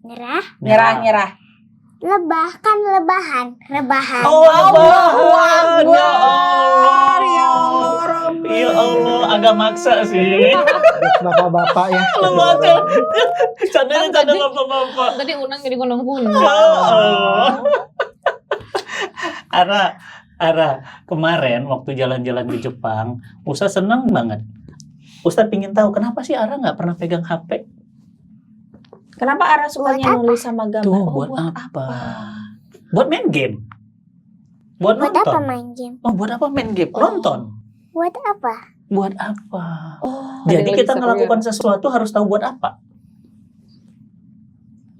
Nyerah. Nyerah. Lebah kan rebahan. Oh, Allahu lebahan. Ya Akbar, ya Allah. Rabbi. Ya Allah, agak maksa sih. Bapak-bapak ya. Lebahan. Candanya canda bapak-bapak. Tadi unang jadi kunang-kunang. Ya Allah. Ara, Ara, kemarin waktu jalan-jalan di Jepang, Ustaz senang banget. Ustaz pingin tahu kenapa sih Ara nggak pernah pegang HP? Kenapa Ara sukanya nulis sama gambar? Tuh, buat apa? Buat main game. Buat Buat apa nonton. main game? Oh, buat apa main game? Nonton. Buat apa? Buat apa? Oh, Jadi ada yang kita lebih seru melakukan sesuatu harus tahu buat apa.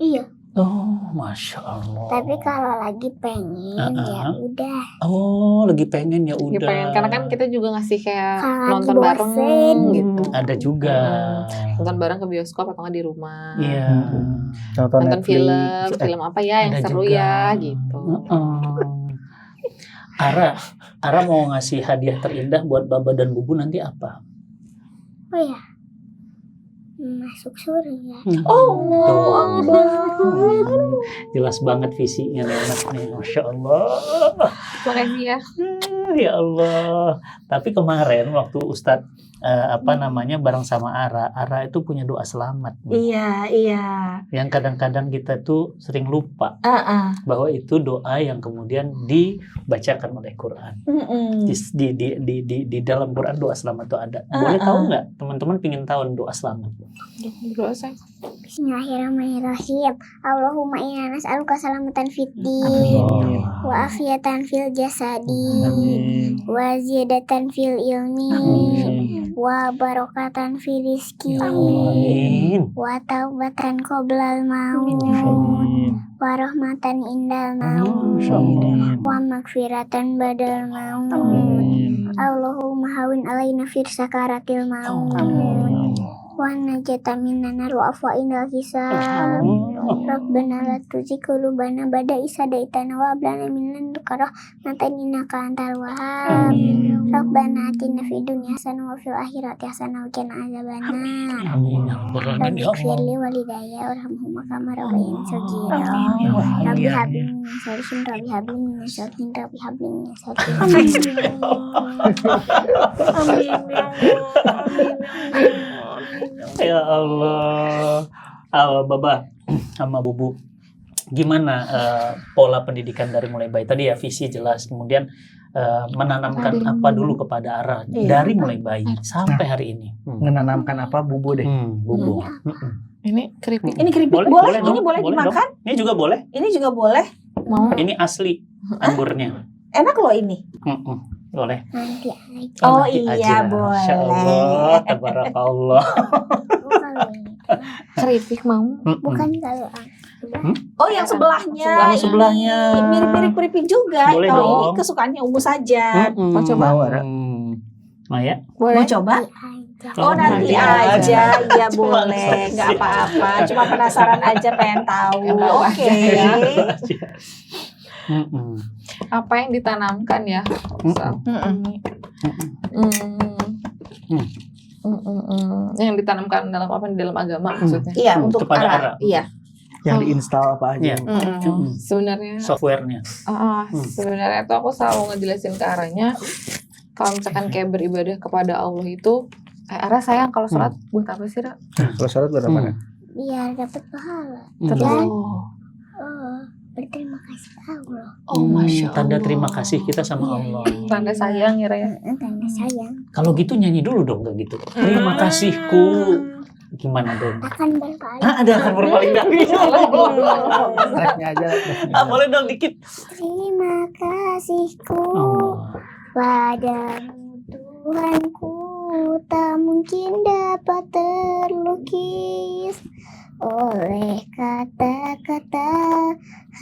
Iya. Oh, Masya Allah. Tapi kalau lagi pengen ya udah. Oh, lagi pengen ya Dia udah. pengen, karena kan kita juga ngasih kayak Kalau nonton lagi bareng bosen. gitu. Ada juga. Nonton bareng ke bioskop atau nggak di rumah. Iya. Nonton Nonton Netflix. film apa ya yang Ada seru juga. ya gitu. Ara mau ngasih hadiah terindah buat Baba dan Bubu nanti apa? Oh ya. Masuk surga. Oh, Jelas banget visinya Leonard nih, Masya Allah. Makasih ya. Ya Allah. Tapi kemarin waktu Ustadz bareng sama Ara itu punya doa selamat. nih. Iya. Yang kadang-kadang kita tuh sering lupa bahwa itu doa yang kemudian dibacakan oleh Quran. Di dalam Quran doa selamat itu ada. Boleh tahu nggak? Teman-teman pingin tahu doa selamat? Berdoa saya. Bismillahirrahmanirrahim. Allahumma inna nas'aluka salamatan fid din Amin. wa afiatan fil jasadi Amin. wa ziyadatan fil ilmi Amin. wa barakatan fil rizki Amin. wa taubatan qoblal maut Amin. wa rahmatan indal maut Amin. wa magfiratan badal maut. Amin. Allahumma hawin alaina fir sakaratil maut wa najata minan nar wa afwa indal hisab. Rabbana la tuzigh qulubana ba'da idh hadaitana wa hab lana min ladunka rahmatan innaka antal wahhab. Rabbana atina fid dunya hasanah wa fil akhirati hasanah wa qina adzabannar. Amin. Ya Rabbal Alamin. Rabbi Ya ighfir Allah. li walidayya warhamhuma kama rabbayani shaghira. Amin. Rabbi Amin. habli minas sholihin, Rabbi habli minas sholihin, Rabbi habli minas sholihin. Ya Allah. Baba sama Bubu, gimana pola pendidikan dari mulai bayi tadi ya, visi jelas, kemudian menanamkan apa dulu kepada Ara dari mulai bayi sampai hari ini. Menanamkan apa Bubu deh? Bubu. Ini keripik. Ini keripik boleh, ini boleh dimakan. Ini juga boleh. Ini juga boleh. Mau. Ini asli anggurnya. Enak loh ini. Boleh. Nanti aja. Oh Nanti iya aja. boleh. Masya Allah, tabarakallah. Keripik mau. Bukan kalau Oh yang sebelahnya. Sebelahnya. Ini mirip-mirip keripik juga. Boleh Kalau dong. ini kesukaannya Umu saja. Mau coba? Mau Ara? Mau ya? Mau coba? Oh nanti aja, ya Cuma boleh, asumsi. nggak apa-apa. Cuma penasaran aja, pengen tahu. Oke. Apa yang ditanamkan ya? Yang ditanamkan dalam apa? Di dalam agama maksudnya? Iya untuk Kepada Ara. Ara. Iya. Yang diinstal apa aja? Iya. Sebenarnya Softwarenya. sebenarnya tuh aku selalu ngejelasin ke Aranya, kalau misalkan kayak beribadah kepada Allah itu, Ara sayang kalau sholat buat apa sih, Ra? Kalau sholat berapa? biar dapat pahala. Terus Berterima kasih Allah. Oh Masya Allah. Tanda terima kasih kita sama Allah. tanda sayang ya, Ra ya. Tanda sayang Kalau gitu nyanyi dulu dong kayak gitu. Terima kasihku. Gimana dong? akan berpaling. Ada akan berpaling dari. Tracknya aja. Boleh dong dikit. Terima kasihku padamu Tuhanku, tak mungkin dapat terlukis oleh kata-kata,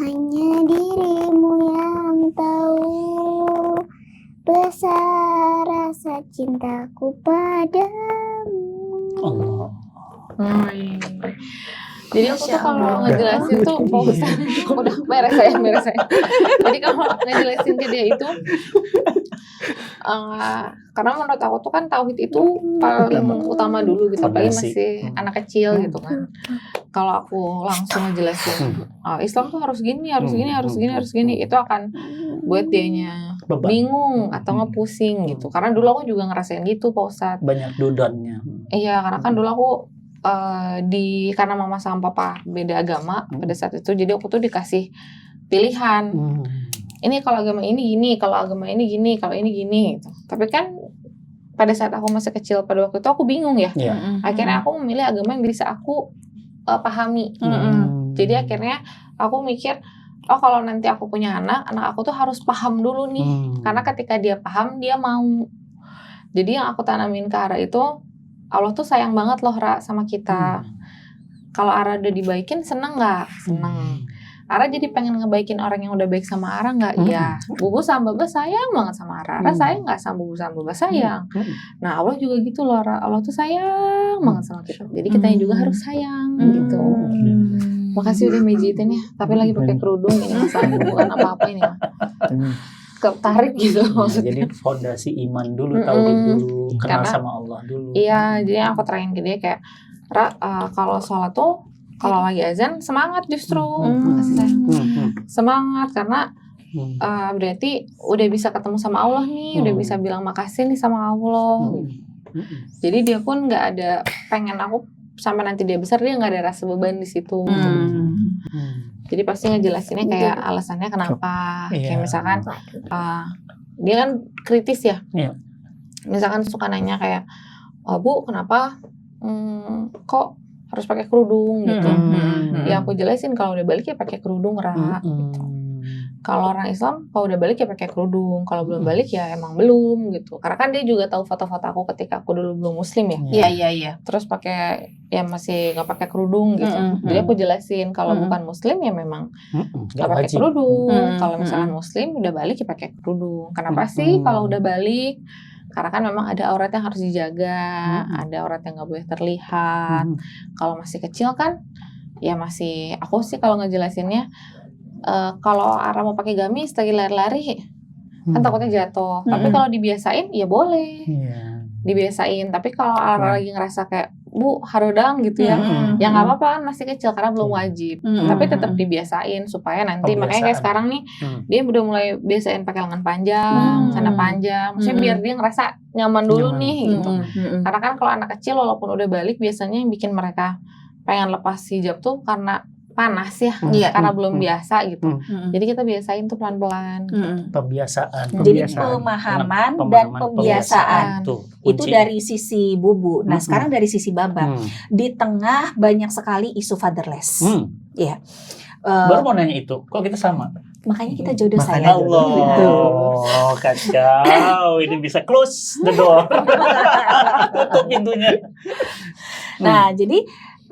hanya dirimu yang tahu besar rasa cintaku padamu. Allah. Jadi aku tuh kalau ngejelasin tuh udah beres saya. Jadi kalau ngejelasin ke dia itu, karena menurut aku tuh kan tauhid itu paling utama dulu gitu, apalagi masih anak kecil gitu kan. Kalau aku langsung ngejelasin Islam tuh harus gini, itu akan buat dianya bingung atau ngepusing gitu. Karena dulu aku juga ngerasain gitu, Pak Ustadz. Banyak dudonnya. Iya, karena kan dulu aku karena mama sama papa beda agama pada saat itu, jadi aku tuh dikasih pilihan. ini kalau agama ini gini, kalau agama ini gini, kalau ini gini gitu. Tapi kan pada saat aku masih kecil pada waktu itu aku bingung ya. Akhirnya aku memilih agama yang bisa aku pahami. Jadi akhirnya aku mikir, oh kalau nanti aku punya anak aku tuh harus paham dulu nih. Karena ketika dia paham, dia mau. Jadi yang aku tanamin ke Ara itu, Allah tuh sayang banget loh Ra sama kita. Kalau Ara udah dibaikin, seneng gak? Seneng. Ara jadi pengen ngebaikin orang yang udah baik sama Ara nggak? Iya. Bubu sama Baba sayang banget sama Ara. Ara sayang nggak sama Bubu sama Baba? Sayang. Nah Allah juga gitu loh, Allah tuh sayang banget sama kita. Jadi kitanya juga harus sayang gitu. Makasih udah mijitin ya. Tapi lagi pakai kerudung ini masalah, bukan apa-apa ini mah. Ketarik gitu maksudnya. Jadi fondasi iman dulu, tauhid dulu, kenal sama Allah dulu. Iya, jadi aku terangin ke dia kayak, Ra, kalau sholat tuh kalau lagi azan semangat justru, makasih sayang. Semangat karena berarti udah bisa ketemu sama Allah nih, udah bisa bilang makasih nih sama Allah. Jadi dia pun nggak ada pengen aku sampai nanti dia besar dia nggak ada rasa beban di situ. Jadi pasti ngejelasinnya kayak alasannya kenapa. Kayak misalkan dia kan kritis ya. Misalkan suka nanya kayak, oh, Bu kenapa kok harus pakai kerudung gitu. Ya aku jelasin kalau udah balik ya pakai kerudung Ra. Gitu. Kalau orang Islam kalau udah balik ya pakai kerudung. Kalau belum balik ya emang belum gitu. Karena kan dia juga tahu foto-foto aku ketika aku dulu belum Muslim ya. Iya. Terus pakai ya masih nggak pakai kerudung gitu. Jadi aku jelasin kalau bukan Muslim ya memang nggak pakai kerudung. Kalau misalkan Muslim udah balik ya pakai kerudung. Kenapa sih kalau udah balik? Karena kan memang ada aurat yang harus dijaga, ada aurat yang nggak boleh terlihat. Kalau masih kecil kan, ya masih. Aku sih kalau ngejelasinnya, kalau Ara mau pakai gamis lagi lari-lari, kan takutnya jatuh. Tapi kalau dibiasain, ya boleh. Dibiasain. Tapi kalau Ara lagi ngerasa kayak, Bu harudang gitu ya, ya nggak apa-apa kan masih kecil karena belum wajib. Tapi tetap dibiasain supaya nanti makanya kayak sekarang nih dia udah mulai biasain pakai lengan panjang, celana panjang, maksudnya biar dia ngerasa nyaman dulu nih gitu. Karena kan kalau anak kecil walaupun udah balik biasanya yang bikin mereka pengen lepas hijab tuh karena panas ya, karena belum biasa gitu. Jadi kita biasain tuh pelan-pelan. Pembiasaan. Jadi pemahaman dan pembiasaan. Itu dari sisi Bubu. Nah sekarang dari sisi Baba. Di tengah banyak sekali isu fatherless. Ya. Baru mau nanya itu, kok kita sama? Makanya kita jodoh sayang. Allah, kacau. Ini bisa close the door. Tutup pintunya. Nah jadi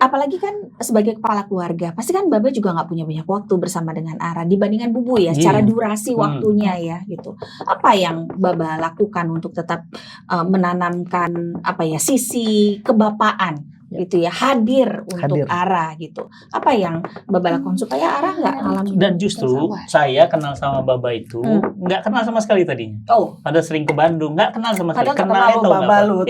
apalagi kan sebagai kepala keluarga, pasti kan Baba juga nggak punya banyak waktu bersama dengan Ara dibandingkan Bubu ya, secara durasi waktunya ya gitu. Apa yang Baba lakukan untuk tetap menanamkan sisi kebapaan gitu ya, hadir untuk Ara gitu. Apa yang Baba lakukan supaya Ara nggak ngalamin? Dan justru saya kenal sama Baba itu nggak kenal sama sekali tadinya. Pada sering ke Bandung nggak kenal sama sekali. Kenalnya tahu Baba lu,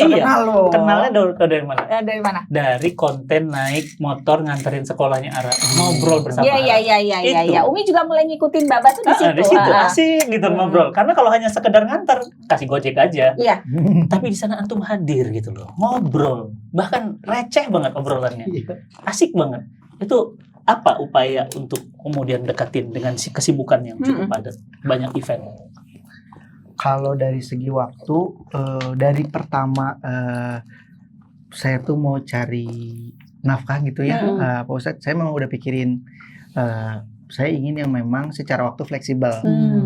kenalnya dari mana? Dari mana? Dari konten naik motor nganterin sekolahnya Ara, ngobrol bersama. Iya. Umi juga mulai ngikutin Baba tuh di situ. Di situ asik gitu ngobrol. Karena kalau hanya sekedar ngantar kasih gojek aja. Iya. Tapi di sana antum hadir gitu loh, ngobrol, bahkan receh banget obrolannya, asik banget. Itu apa upaya untuk kemudian deketin dengan kesibukan yang cukup padat, banyak event? Kalau dari segi waktu, dari pertama saya tuh mau cari nafkah gitu ya, Pak Ustadz, saya memang udah pikirin saya ingin yang memang secara waktu fleksibel.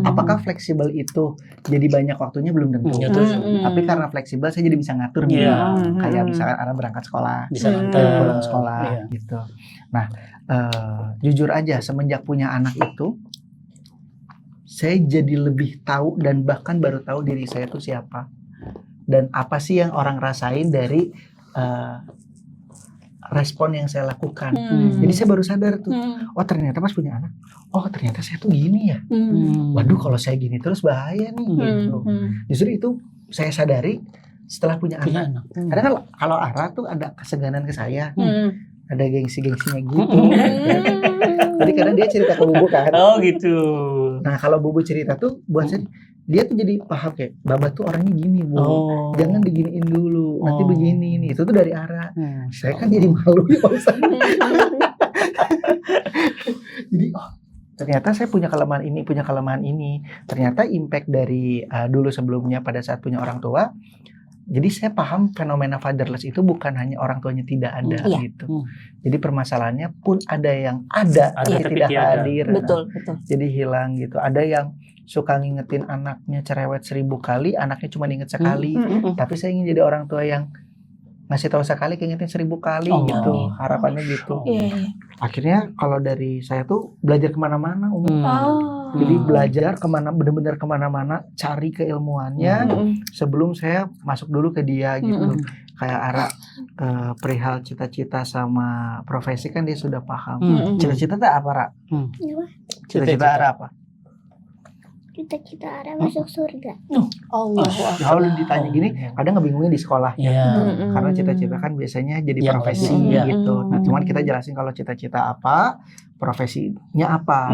Apakah fleksibel itu jadi banyak waktunya belum tentu. Tapi karena fleksibel saya jadi bisa ngatur nih. Kayak misalkan Ara berangkat sekolah, bisa pulang sekolah gitu. Nah, jujur aja semenjak punya anak itu saya jadi lebih tahu dan bahkan baru tahu diri saya itu siapa. Dan apa sih yang orang rasain dari respon yang saya lakukan. Jadi saya baru sadar tuh, oh ternyata pas punya anak, oh ternyata saya tuh gini ya. Waduh kalau saya gini terus bahaya nih gitu. Justru itu saya sadari setelah punya anak. Karena kalau Ara tuh ada keseganan ke saya, ada gengsi-gengsinya gitu. Jadi karena dia cerita ke Bubu kan. Oh gitu. Nah kalau Bubu cerita tuh buat saya, dia tuh jadi paham kayak Baba tuh orangnya gini Bu, jangan diginiin dulu, nanti begini nih. Itu tuh dari Ara. Saya kan jadi malu ya Pak Ustadz. Jadi ternyata saya punya kelemahan ini. Ternyata impact dari dulu sebelumnya pada saat punya orang tua. Jadi saya paham fenomena fatherless itu bukan hanya orang tuanya tidak ada gitu. Jadi permasalahannya pun ada yang ada tapi tidak hadir. Betul. Jadi hilang gitu. Ada yang suka ngingetin anaknya cerewet 1000 kali, anaknya cuma inget sekali. Tapi saya ingin jadi orang tua yang ngasih tahu sekali, keingetin 1000 kali gitu. Harapannya gitu. Akhirnya kalau dari saya tuh belajar kemana-mana, jadi belajar benar-benar kemana-mana, cari keilmuannya sebelum saya masuk dulu ke dia gitu. Kayak Ara perihal cita-cita sama profesi kan dia sudah paham. Cita-cita tak apa, Ra? Cita-cita Ara apa? Cita-cita Ara masuk surga. Kalau ditanya gini, kadang ngebingungin di sekolah karena cita-cita kan biasanya jadi profesi gitu. Nah, cuman kita jelasin kalau cita-cita apa, profesinya apa.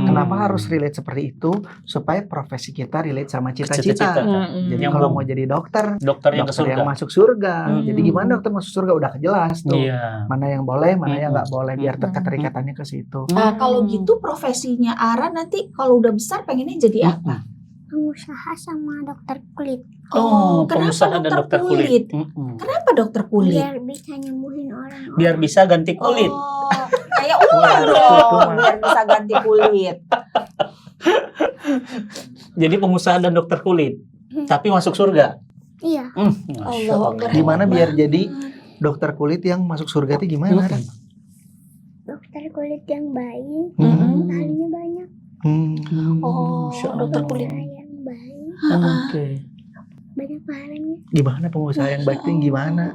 Kenapa harus relate seperti itu? Supaya profesi kita relate sama cita-cita. Jadi kalau mau jadi dokter yang masuk surga. Jadi gimana dokter masuk surga udah jelas tuh. Mana yang boleh, mana yang nggak boleh, biar keterikatannya ke situ. Kalau gitu profesinya Ara nanti kalau udah besar pengennya jadi apa? Pengusaha sama dokter kulit. Pengusaha dan dokter kulit. Kenapa dokter kulit? Biar bisa nyembuhin orang. Biar bisa ganti kulit. Kayak uang dong, biar bisa ganti kulit. Jadi pengusaha dan dokter kulit, tapi masuk surga. Iya. Gimana biar jadi dokter kulit yang masuk surga itu gimana? Dokter kulit yang baik, pahalanya banyak. Dokter kulit yang baik, banyak pahalanya. Gimana pengusaha yang baik itu gimana?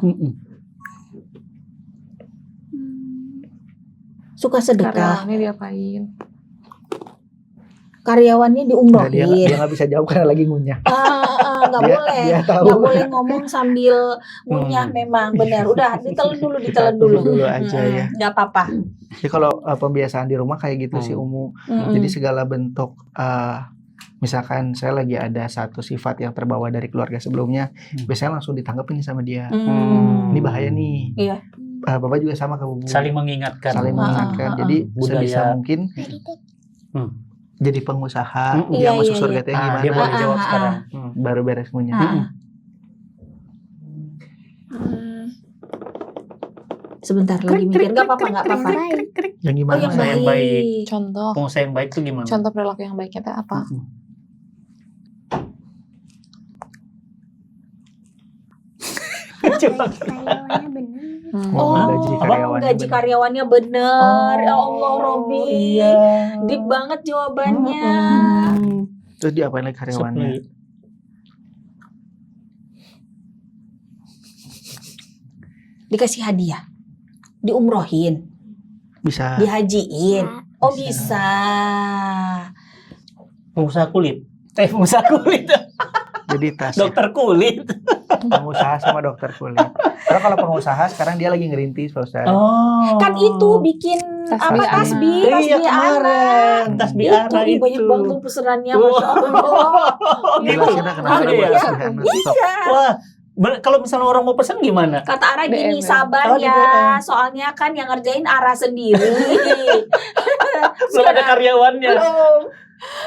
Suka sedekah. Karyawannya diapain? Karyawannya diumrohin. Dia nggak bisa jawab karena lagi ngunyah. Nggak boleh. Nggak boleh ngomong sambil ngunyah memang benar. Udah ditelan dulu. Dulu aja ya. Nggak apa-apa. Jadi kalau pembiasaan di rumah kayak gitu sih Umu. Jadi segala bentuk misalkan saya lagi ada satu sifat yang terbawa dari keluarga sebelumnya, biasanya langsung ditanggapin sama dia. Ini bahaya nih. Iya. Bapak juga sama ke Bu. Saling mengingatkan. Jadi sebisa mungkin jadi pengusaha yang masuk surga itu gimana? Dia boleh jawab sekarang. Baru beres ngunyah. Sebentar lagi mikir, nggak apa-apa. Yang gimana? Pengusaha yang baik. Contoh. Pengusaha yang baik itu gimana? Contoh perilaku yang baiknya itu apa? Karyawannya benar. Gaji karyawannya bener. Ya Allah, Robi. Deep banget jawabannya. Terus diapain lagi karyawannya? Dikasih hadiah, diumrohin, Bisa. dihajiin. Bisa. Pengusaha kulit. Pengusaha kulit. Jadi tas. Dokter kulit. Pengusaha sama dokter kulit. Karena kalau pengusaha sekarang dia lagi ngerintis, Pak Ustaz. Kan itu bikin tasbih anak. Tasbih anak itu. Banyak banget pesenannya, Masya Allah. Jelasin kenapa Iya. tasbih anak. Wah, kalau misalnya orang mau pesan gimana? Kata Ara gini, DM. sabar Di ya, DM. soalnya kan yang ngerjain Ara sendiri. Belum ada karyawannya.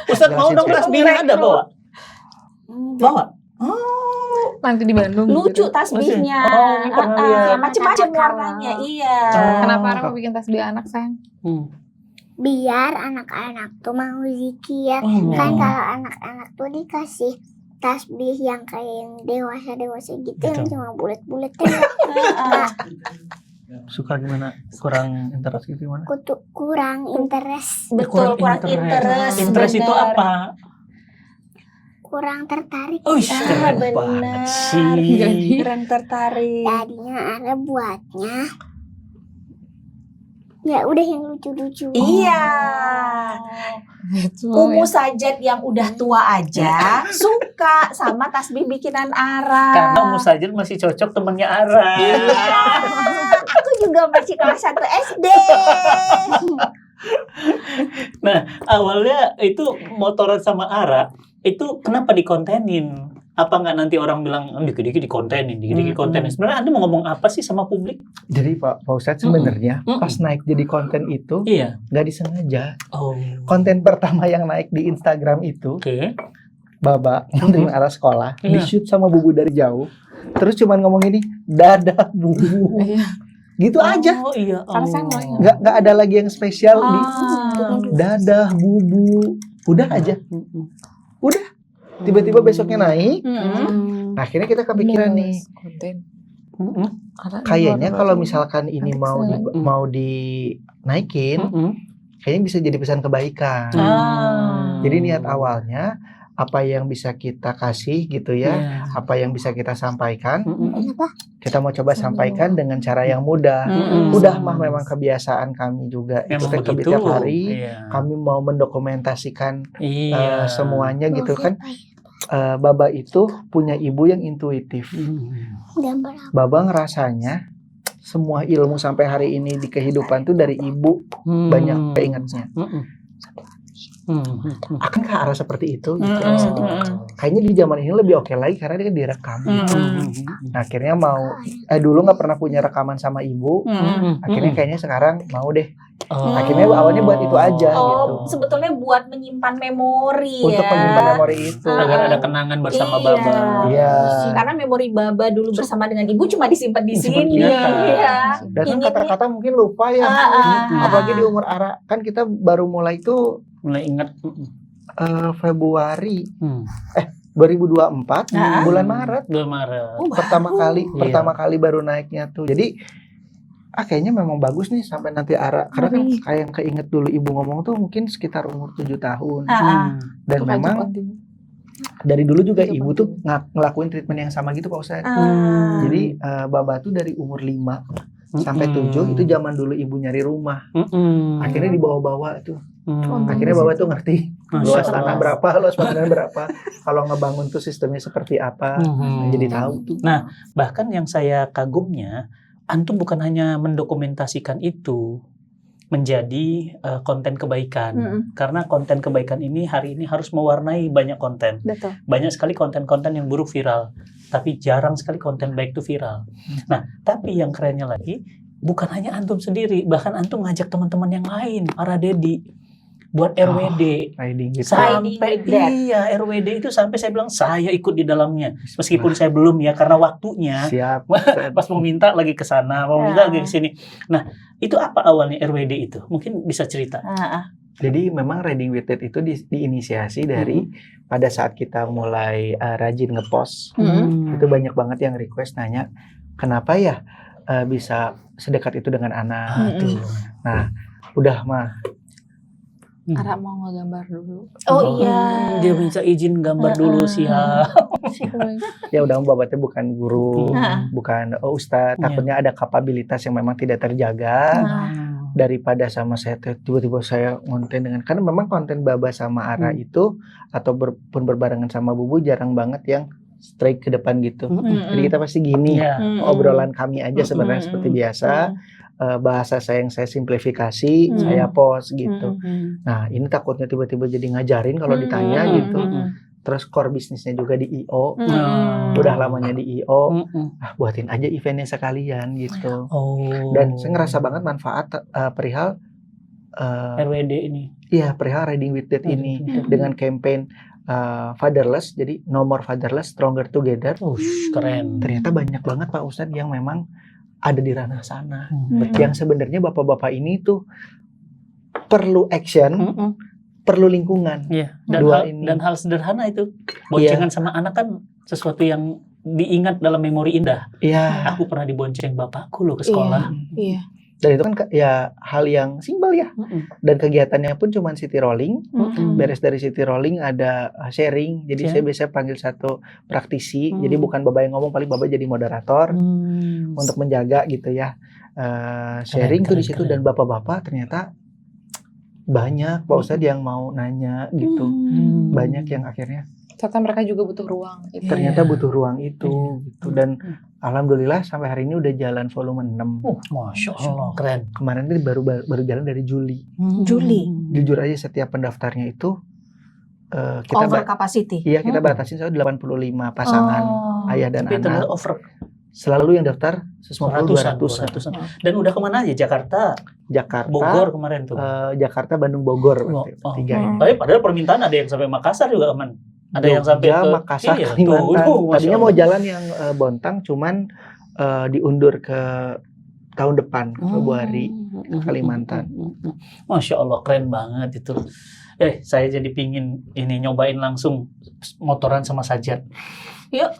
Ustaz mau dong tasbihnya ada bawa? Bawa? Nanti di Bandung. Lucu gitu. tasbihnya. ini pernah lihat. Macem-macem warnanya, iya. Kenapa Ara mau bikin tasbih anak, sayang? Biar anak-anak tuh mau zikir. Kan kalau anak-anak tuh dikasih tasbih yang kayak yang dewasa gitu yang cuma bulat-bulat Suka gimana? Kurang interest gitu gimana? kurang interest, Betul, kurang interest. Interest itu bener. apa? kurang tertarik. Keren bener. banget sih. Keren tertarik. Tadinya Ara buatnya ya udah yang lucu-lucu. Iya. Umu Sajat yang udah tua aja suka sama tasbih bikinan Ara. Karena Umu Sajat masih cocok temennya Ara. Aku juga masih kelas 1 SD. Nah, awalnya itu motoran sama Ara, itu kenapa dikontenin? Apa nggak nanti orang bilang dikit-dikit dikontenin, dikit-dikit kontenin. Sebenarnya Anda mau ngomong apa sih sama publik? Jadi Pak Ustadz sebenarnya pas naik jadi konten itu nggak disengaja. Konten pertama yang naik di Instagram itu Baba dari arah sekolah di-shoot sama Bubu dari jauh. Terus cuman ngomong ini, dadah Bubu. Gitu aja. Nggak ada lagi yang spesial di dadah Bubu. Udah aja. Udah. Tiba-tiba besoknya naik. Akhirnya kita kepikiran nih. Kayaknya kalau misalkan ini mau dinaikin, kayaknya bisa jadi pesan kebaikan. Jadi niat awalnya apa yang bisa kita kasih gitu ya, apa yang bisa kita sampaikan, kita mau coba sampaikan dengan cara yang mudah. Udah mah memang kebiasaan kami juga itu kan tiap hari kami mau mendokumentasikan semuanya gitu kan. Baba itu punya ibu yang intuitif. Baba ngerasanya semua ilmu sampai hari ini di kehidupan tuh dari ibu banyak keingetnya. Akan ke arah seperti itu gitu. Kayaknya di zaman ini lebih oke lagi karena dia kan direkam. Nah, akhirnya dulu nggak pernah punya rekaman sama ibu, akhirnya kayaknya sekarang mau deh. Akhirnya awalnya buat itu aja gitu. Sebetulnya buat menyimpan memori untuk menyimpan memori itu agar ada kenangan bersama Baba. Karena memori Baba dulu bersama dengan ibu cuma disimpan di sini. Dan kata-kata mungkin lupa ya. Apalagi di umur Ara kan kita baru mulai ingat Februari 2024 bulan Maret. Pertama kali baru naiknya tuh. Jadi kayaknya memang bagus nih sampai nanti Ara, karena kan kayak yang keinget dulu ibu ngomong tuh mungkin sekitar umur 7 tahun. Dan memang dari dulu juga ibu tuh ngelakuin treatment yang sama gitu Pak Ustadz. Jadi Baba tuh dari umur 5 sampai 7 itu zaman dulu ibu nyari rumah. Akhirnya dibawa-bawa tuh. Akhirnya Baba tuh ngerti luas tanah berapa, luas bangunan berapa, kalau ngebangun tuh sistemnya seperti apa. Jadi tahu tuh. Nah, bahkan yang saya kagumnya, antum bukan hanya mendokumentasikan itu menjadi konten kebaikan. Karena konten kebaikan ini hari ini harus mewarnai banyak konten. Betul. Banyak sekali konten-konten yang buruk viral, tapi jarang sekali konten baik itu viral. Nah, tapi yang kerennya lagi, bukan hanya antum sendiri, bahkan antum ngajak teman-teman yang lain, para dedi buat RWD. Sampai RWD itu sampai saya bilang saya ikut di dalamnya. Meskipun saya belum ya karena waktunya. Siap. Pas mau minta lagi ke sana, mau minta lagi ke sini. Nah, itu apa awalnya RWD itu? Mungkin bisa cerita. Jadi memang Reading with It itu diinisiasi dari pada saat kita mulai rajin ngepost. Itu banyak banget yang request nanya, kenapa ya bisa sedekat itu dengan anak. Nah, udah mah. Ara mau ngegambar dulu. Dia minta izin gambar dulu sih ya. Ya udah Babatnya bukan guru, bukan ustadz. Takutnya ada kapabilitas yang memang tidak terjaga. Daripada sama saya tiba-tiba saya konten dengan, karena memang konten Baba sama Ara itu atau pun berbarengan sama Bubu jarang banget yang straight ke depan gitu. Jadi kita pasti gini, obrolan kami aja sebenarnya seperti biasa. Bahasa saya yang saya simplifikasi, saya post gitu. Nah, ini takutnya tiba-tiba jadi ngajarin kalau ditanya gitu. Terus core bisnisnya juga di I.O. Udah lamanya di I.O. Buatin aja eventnya sekalian gitu. Dan saya ngerasa banget manfaat perihal RWD ini. Iya, perihal Reading with It ini dengan campaign fatherless, jadi no more fatherless, stronger together. Keren. Ternyata banyak banget Pak Ustadz yang memang ada di ranah sana. Yang sebenarnya bapak-bapak ini tuh perlu action, perlu lingkungan. Dan hal sederhana itu, boncengan sama anak kan sesuatu yang diingat dalam memori indah. Aku pernah dibonceng bapakku loh ke sekolah. Dan itu kan ya hal yang simpel ya. Dan kegiatannya pun cuma city rolling. Beres dari city rolling ada sharing. Jadi saya biasanya panggil satu praktisi. Jadi bukan Baba yang ngomong, paling Baba jadi moderator untuk menjaga gitu ya. Sharing tuh di situ. Dan bapak-bapak ternyata banyak Pak Ustadz yang mau nanya gitu. Banyak yang akhirnya ternyata mereka juga butuh ruang. Ternyata butuh ruang itu gitu. Dan alhamdulillah sampai hari ini udah jalan volume 6. Masya Allah, keren. Kemarin itu baru jalan dari Juli. Juli. Jujur aja setiap pendaftarnya itu kita over capacity. Iya, kita batasin soal 85 pasangan ayah dan Tapi anak. over Selalu yang daftar 150 200. Dan udah kemana aja? Jakarta, Bogor kemarin tuh. Jakarta, Bandung, Bogor. Tiga ini. Tapi padahal permintaan ada yang sampai Makassar juga aman. Ada yang sampai ke Makassar, Kalimantan. Tadinya mau jalan yang Bontang, cuman diundur ke tahun depan, Februari, Kalimantan. Masya Allah, keren banget itu. Saya jadi pingin ini nyobain langsung motoran sama Sajat. Yuk,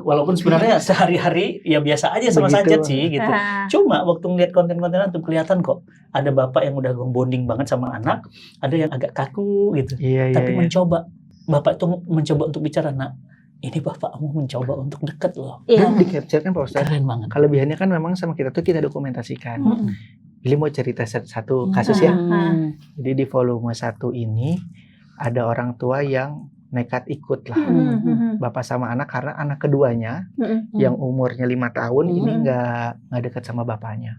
walaupun sebenarnya sehari-hari ya biasa aja sama Sajat sih gitu. Cuma waktu ngeliat konten-konten tuh kelihatan kok ada bapak yang udah bonding banget sama anak, ada yang agak kaku gitu. Tapi mencoba, bapak itu mencoba untuk bicara, nak, ini bapakmu mencoba untuk dekat loh. Dan di capture kan Pak Ustadz. Keren banget. Kelebihannya kan memang sama kita tuh kita dokumentasikan. Jadi mau cerita satu kasus ya. Jadi di volume 1 ini ada orang tua yang nekat ikut lah. Bapak sama anak karena anak keduanya yang umurnya 5 tahun ini nggak dekat sama bapaknya.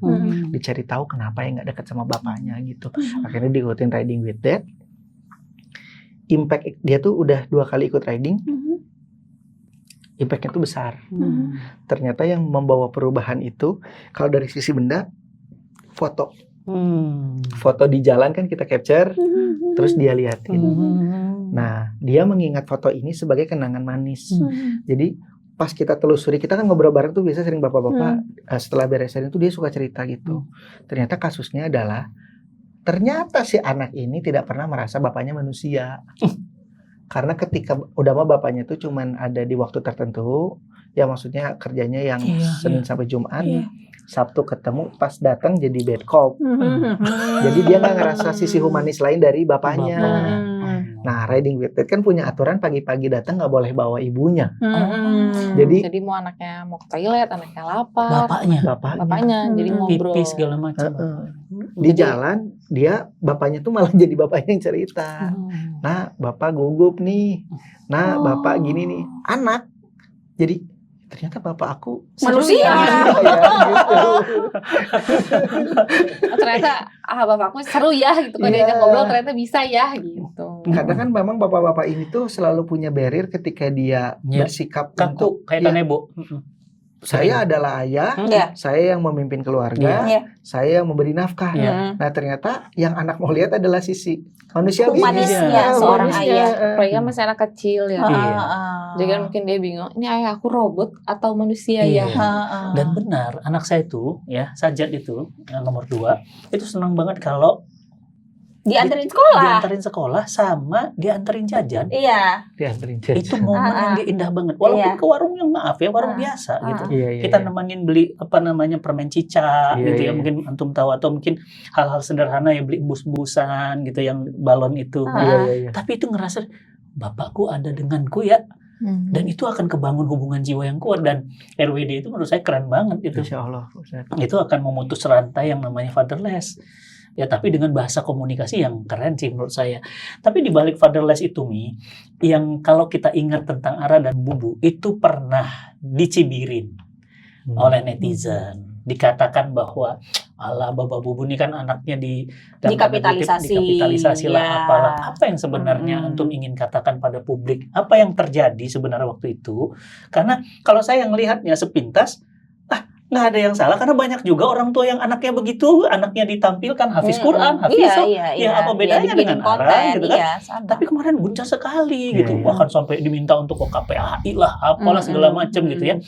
Dicari tahu kenapa ya nggak dekat sama bapaknya gitu. Akhirnya diikutin Riding with Dad. Impact dia tuh udah 2 kali ikut riding. Impactnya tuh besar. Ternyata yang membawa perubahan itu kalau dari sisi benda, foto. Foto di jalan kan kita capture, terus dia liatin. Nah, dia mengingat foto ini sebagai kenangan manis. Jadi pas kita telusuri, kita kan ngobrol bareng tuh biasa sering bapak-bapak setelah beresin itu dia suka cerita gitu. Ternyata kasusnya adalah ternyata si anak ini tidak pernah merasa bapaknya manusia. Karena ketika udah mah bapaknya tuh cuman ada di waktu tertentu, ya maksudnya kerjanya yang Senin sampai Jumat. Sabtu ketemu, pas datang jadi bad cop. Jadi dia nggak ngerasa sisi humanis lain dari bapaknya. Nah, Riding with Dad kan punya aturan pagi-pagi datang nggak boleh bawa ibunya. Jadi mau anaknya mau ke toilet, anaknya lapar. Bapaknya. Jadi ngobrol. Pipis segala macam. Di jalan dia bapaknya tuh malah jadi bapaknya yang cerita. Nah, bapak gugup nih. Nah, bapak gini nih. Anak. Jadi ternyata bapak aku manusia. Ternyata bapakku seru ya gitu. Kalau diajak ngobrol ternyata bisa ya gitu. Kadang kan memang bapak-bapak ini tuh selalu punya barrier ketika dia bersikap kaku kayak Kanebo. Saya adalah ayah, saya yang memimpin keluarga, saya yang memberi nafkah. Nah ternyata yang anak mau lihat adalah sisi manusia seorang ayah. Apalagi kan masih anak kecil ya. Jadi kan mungkin dia bingung, ini ayah aku robot atau manusia ya? Dan benar, anak saya itu ya, Sajat itu yang nomor 2 itu senang banget kalau dianterin sekolah sama dianterin jajan. Dianterin jajan. Itu momen yang indah banget. Walaupun ke warung yang warung biasa gitu. Kita nemenin beli permen cicak gitu ya. Mungkin antum tahu atau mungkin hal-hal sederhana ya, beli bus-busan gitu yang balon itu. Tapi itu ngerasa bapakku ada denganku ya. Dan itu akan kebangun hubungan jiwa yang kuat. Dan RWD itu menurut saya keren banget gitu. Insya Allah. Itu akan memutus rantai yang namanya fatherless. Ya, tapi dengan bahasa komunikasi yang keren sih menurut saya. Tapi di balik fatherless itu yang kalau kita ingat tentang Ara dan Bubu itu pernah dicibirin oleh netizen. Dikatakan bahwa ala Baba Bubu ini kan anaknya dikapitalisasi lah apalah. Apa yang sebenarnya antum ingin katakan pada publik? Apa yang terjadi sebenarnya waktu itu? Karena kalau saya ngelihatnya sepintas, nggak ada yang salah karena banyak juga orang tua yang anaknya begitu, anaknya ditampilkan hafiz Quran, hafiz apa bedanya dengan Ara gitu kan? Tapi kemarin guncang sekali gitu, bahkan sampai diminta untuk ke KPAI lah, apalah segala macam gitu ya.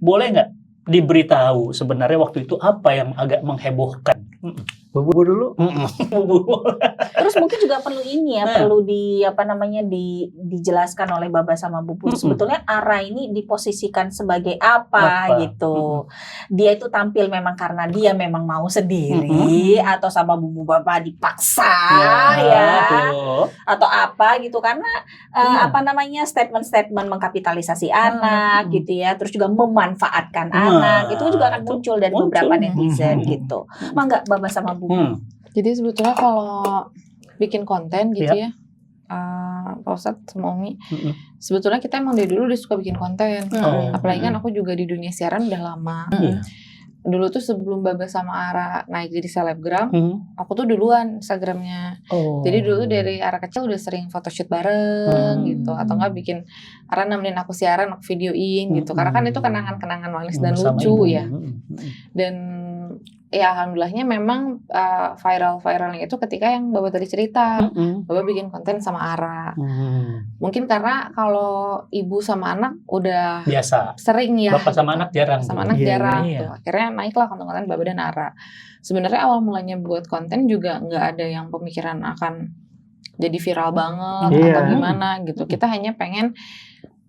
Boleh nggak diberitahu sebenarnya waktu itu apa yang agak menghebohkan? Bubu dulu. Terus mungkin juga perlu ini ya, perlu dijelaskan oleh Baba sama Bubu. Sebetulnya Ara ini diposisikan sebagai apa gitu. Dia itu tampil memang karena dia memang mau sendiri atau sama Bubu Baba dipaksa atau apa gitu, karena statement-statement mengkapitalisasi anak gitu ya, terus juga memanfaatkan anak itu juga akan muncul dari beberapa netizen gitu. Mangga Baba sama Bubu. Jadi sebetulnya kalau bikin konten gitu ya, Pak Ustadz sama Umi, sebetulnya kita emang dari dulu udah suka bikin konten. Apalagi kan aku juga di dunia siaran udah lama. dulu tuh sebelum Baba sama Ara naik jadi selebgram, aku tuh duluan Instagramnya. Jadi dulu tuh dari Ara kecil udah sering photoshoot bareng gitu, atau enggak bikin Ara nemenin aku siaran, aku videoin gitu. Karena kan itu kenangan-kenangan manis dan lucu ya. Dan ya alhamdulillahnya memang viral-viralnya itu ketika yang Baba tadi cerita, Baba bikin konten sama Ara. Mungkin karena kalau ibu sama anak udah biasa, sering ya. Bapak sama anak jarang. Sama anak jarang. Tuh. Akhirnya naiklah konten-konten Baba dan Ara. Sebenarnya awal mulanya buat konten juga nggak ada yang pemikiran akan jadi viral banget atau gimana gitu. Kita hanya pengen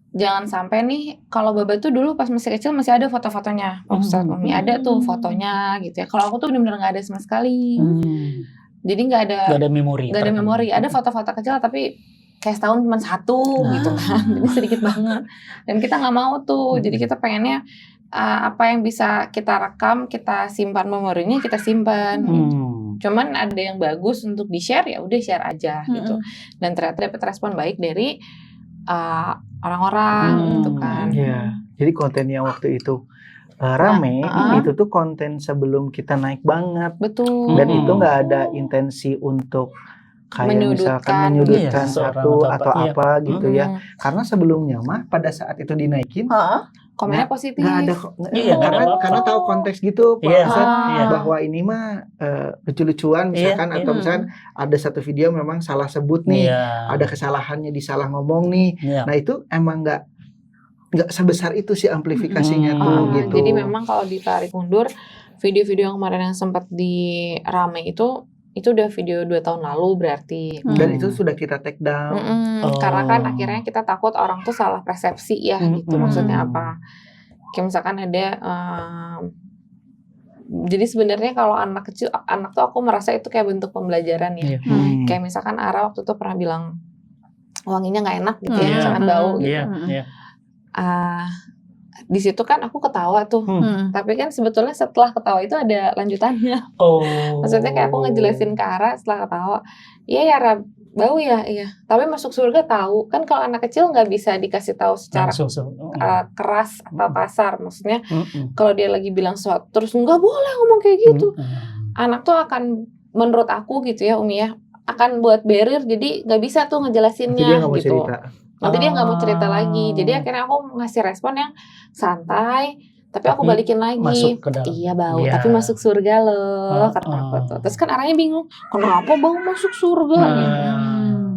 jangan sampai nih, kalau Baba tuh dulu pas masih kecil masih ada foto-fotonya, Ustaz Umi ada tuh fotonya gitu ya. Kalau aku tuh benar-benar nggak ada sama sekali. Jadi nggak ada memori. Nggak ada memori. Ada foto-foto kecil tapi kayak setahun cuma satu gitu kan. Jadi sedikit banget. Dan kita nggak mau tuh. Jadi kita pengennya apa yang bisa kita rekam, kita simpan memorinya, kita simpan. Cuman ada yang bagus untuk di-share, ya udah share aja gitu. Dan ternyata dapat respon baik dari orang-orang gitu kan. Jadi konten yang waktu itu rame itu tuh konten sebelum kita naik banget. Betul. Dan itu nggak ada intensi untuk kayak misalkan menyudutkan satu atau apa gitu ya. Karena sebelumnya mah pada saat itu dinaikin komennya positif. Nggak ada, karena tahu konteks gitu Pak Ustaz, bahwa ini mah lucu-lucuan misalkan atau misalkan ada satu video memang salah sebut nih, ada kesalahannya disalah ngomong nih. Nah itu emang nggak sebesar itu sih amplifikasinya tuh gitu. Jadi memang kalau ditarik mundur video-video yang kemarin yang sempat di rame itu udah video 2 tahun lalu berarti. Dan itu sudah kita take down. Karena kan akhirnya kita takut orang tuh salah persepsi ya gitu. Maksudnya apa? Kayak misalkan ada jadi sebenarnya kalau anak kecil, anak tuh aku merasa itu kayak bentuk pembelajaran ya. Kayak misalkan Ara waktu itu pernah bilang wanginya nggak enak gitu ya, misalkan bau gitu. Di situ kan aku ketawa tuh, tapi kan sebetulnya setelah ketawa itu ada lanjutannya. Maksudnya kayak aku ngejelasin ke Ara setelah ketawa, iya ya Ra, bau ya, iya. Tapi masuk surga tahu. Kan kalau anak kecil nggak bisa dikasih tahu secara keras atau kasar. Maksudnya kalau dia lagi bilang sesuatu terus nggak boleh ngomong kayak gitu. Anak tuh akan, menurut aku gitu ya Umi ya, akan buat barrier, jadi nggak bisa tuh ngejelasinnya gitu. Nanti dia nggak mau cerita lagi. Jadi akhirnya aku ngasih respon yang santai, tapi aku balikin lagi. Iya bau, tapi masuk surga loh, kata aku tuh. Terus kan Aranya bingung, kenapa bau masuk surga?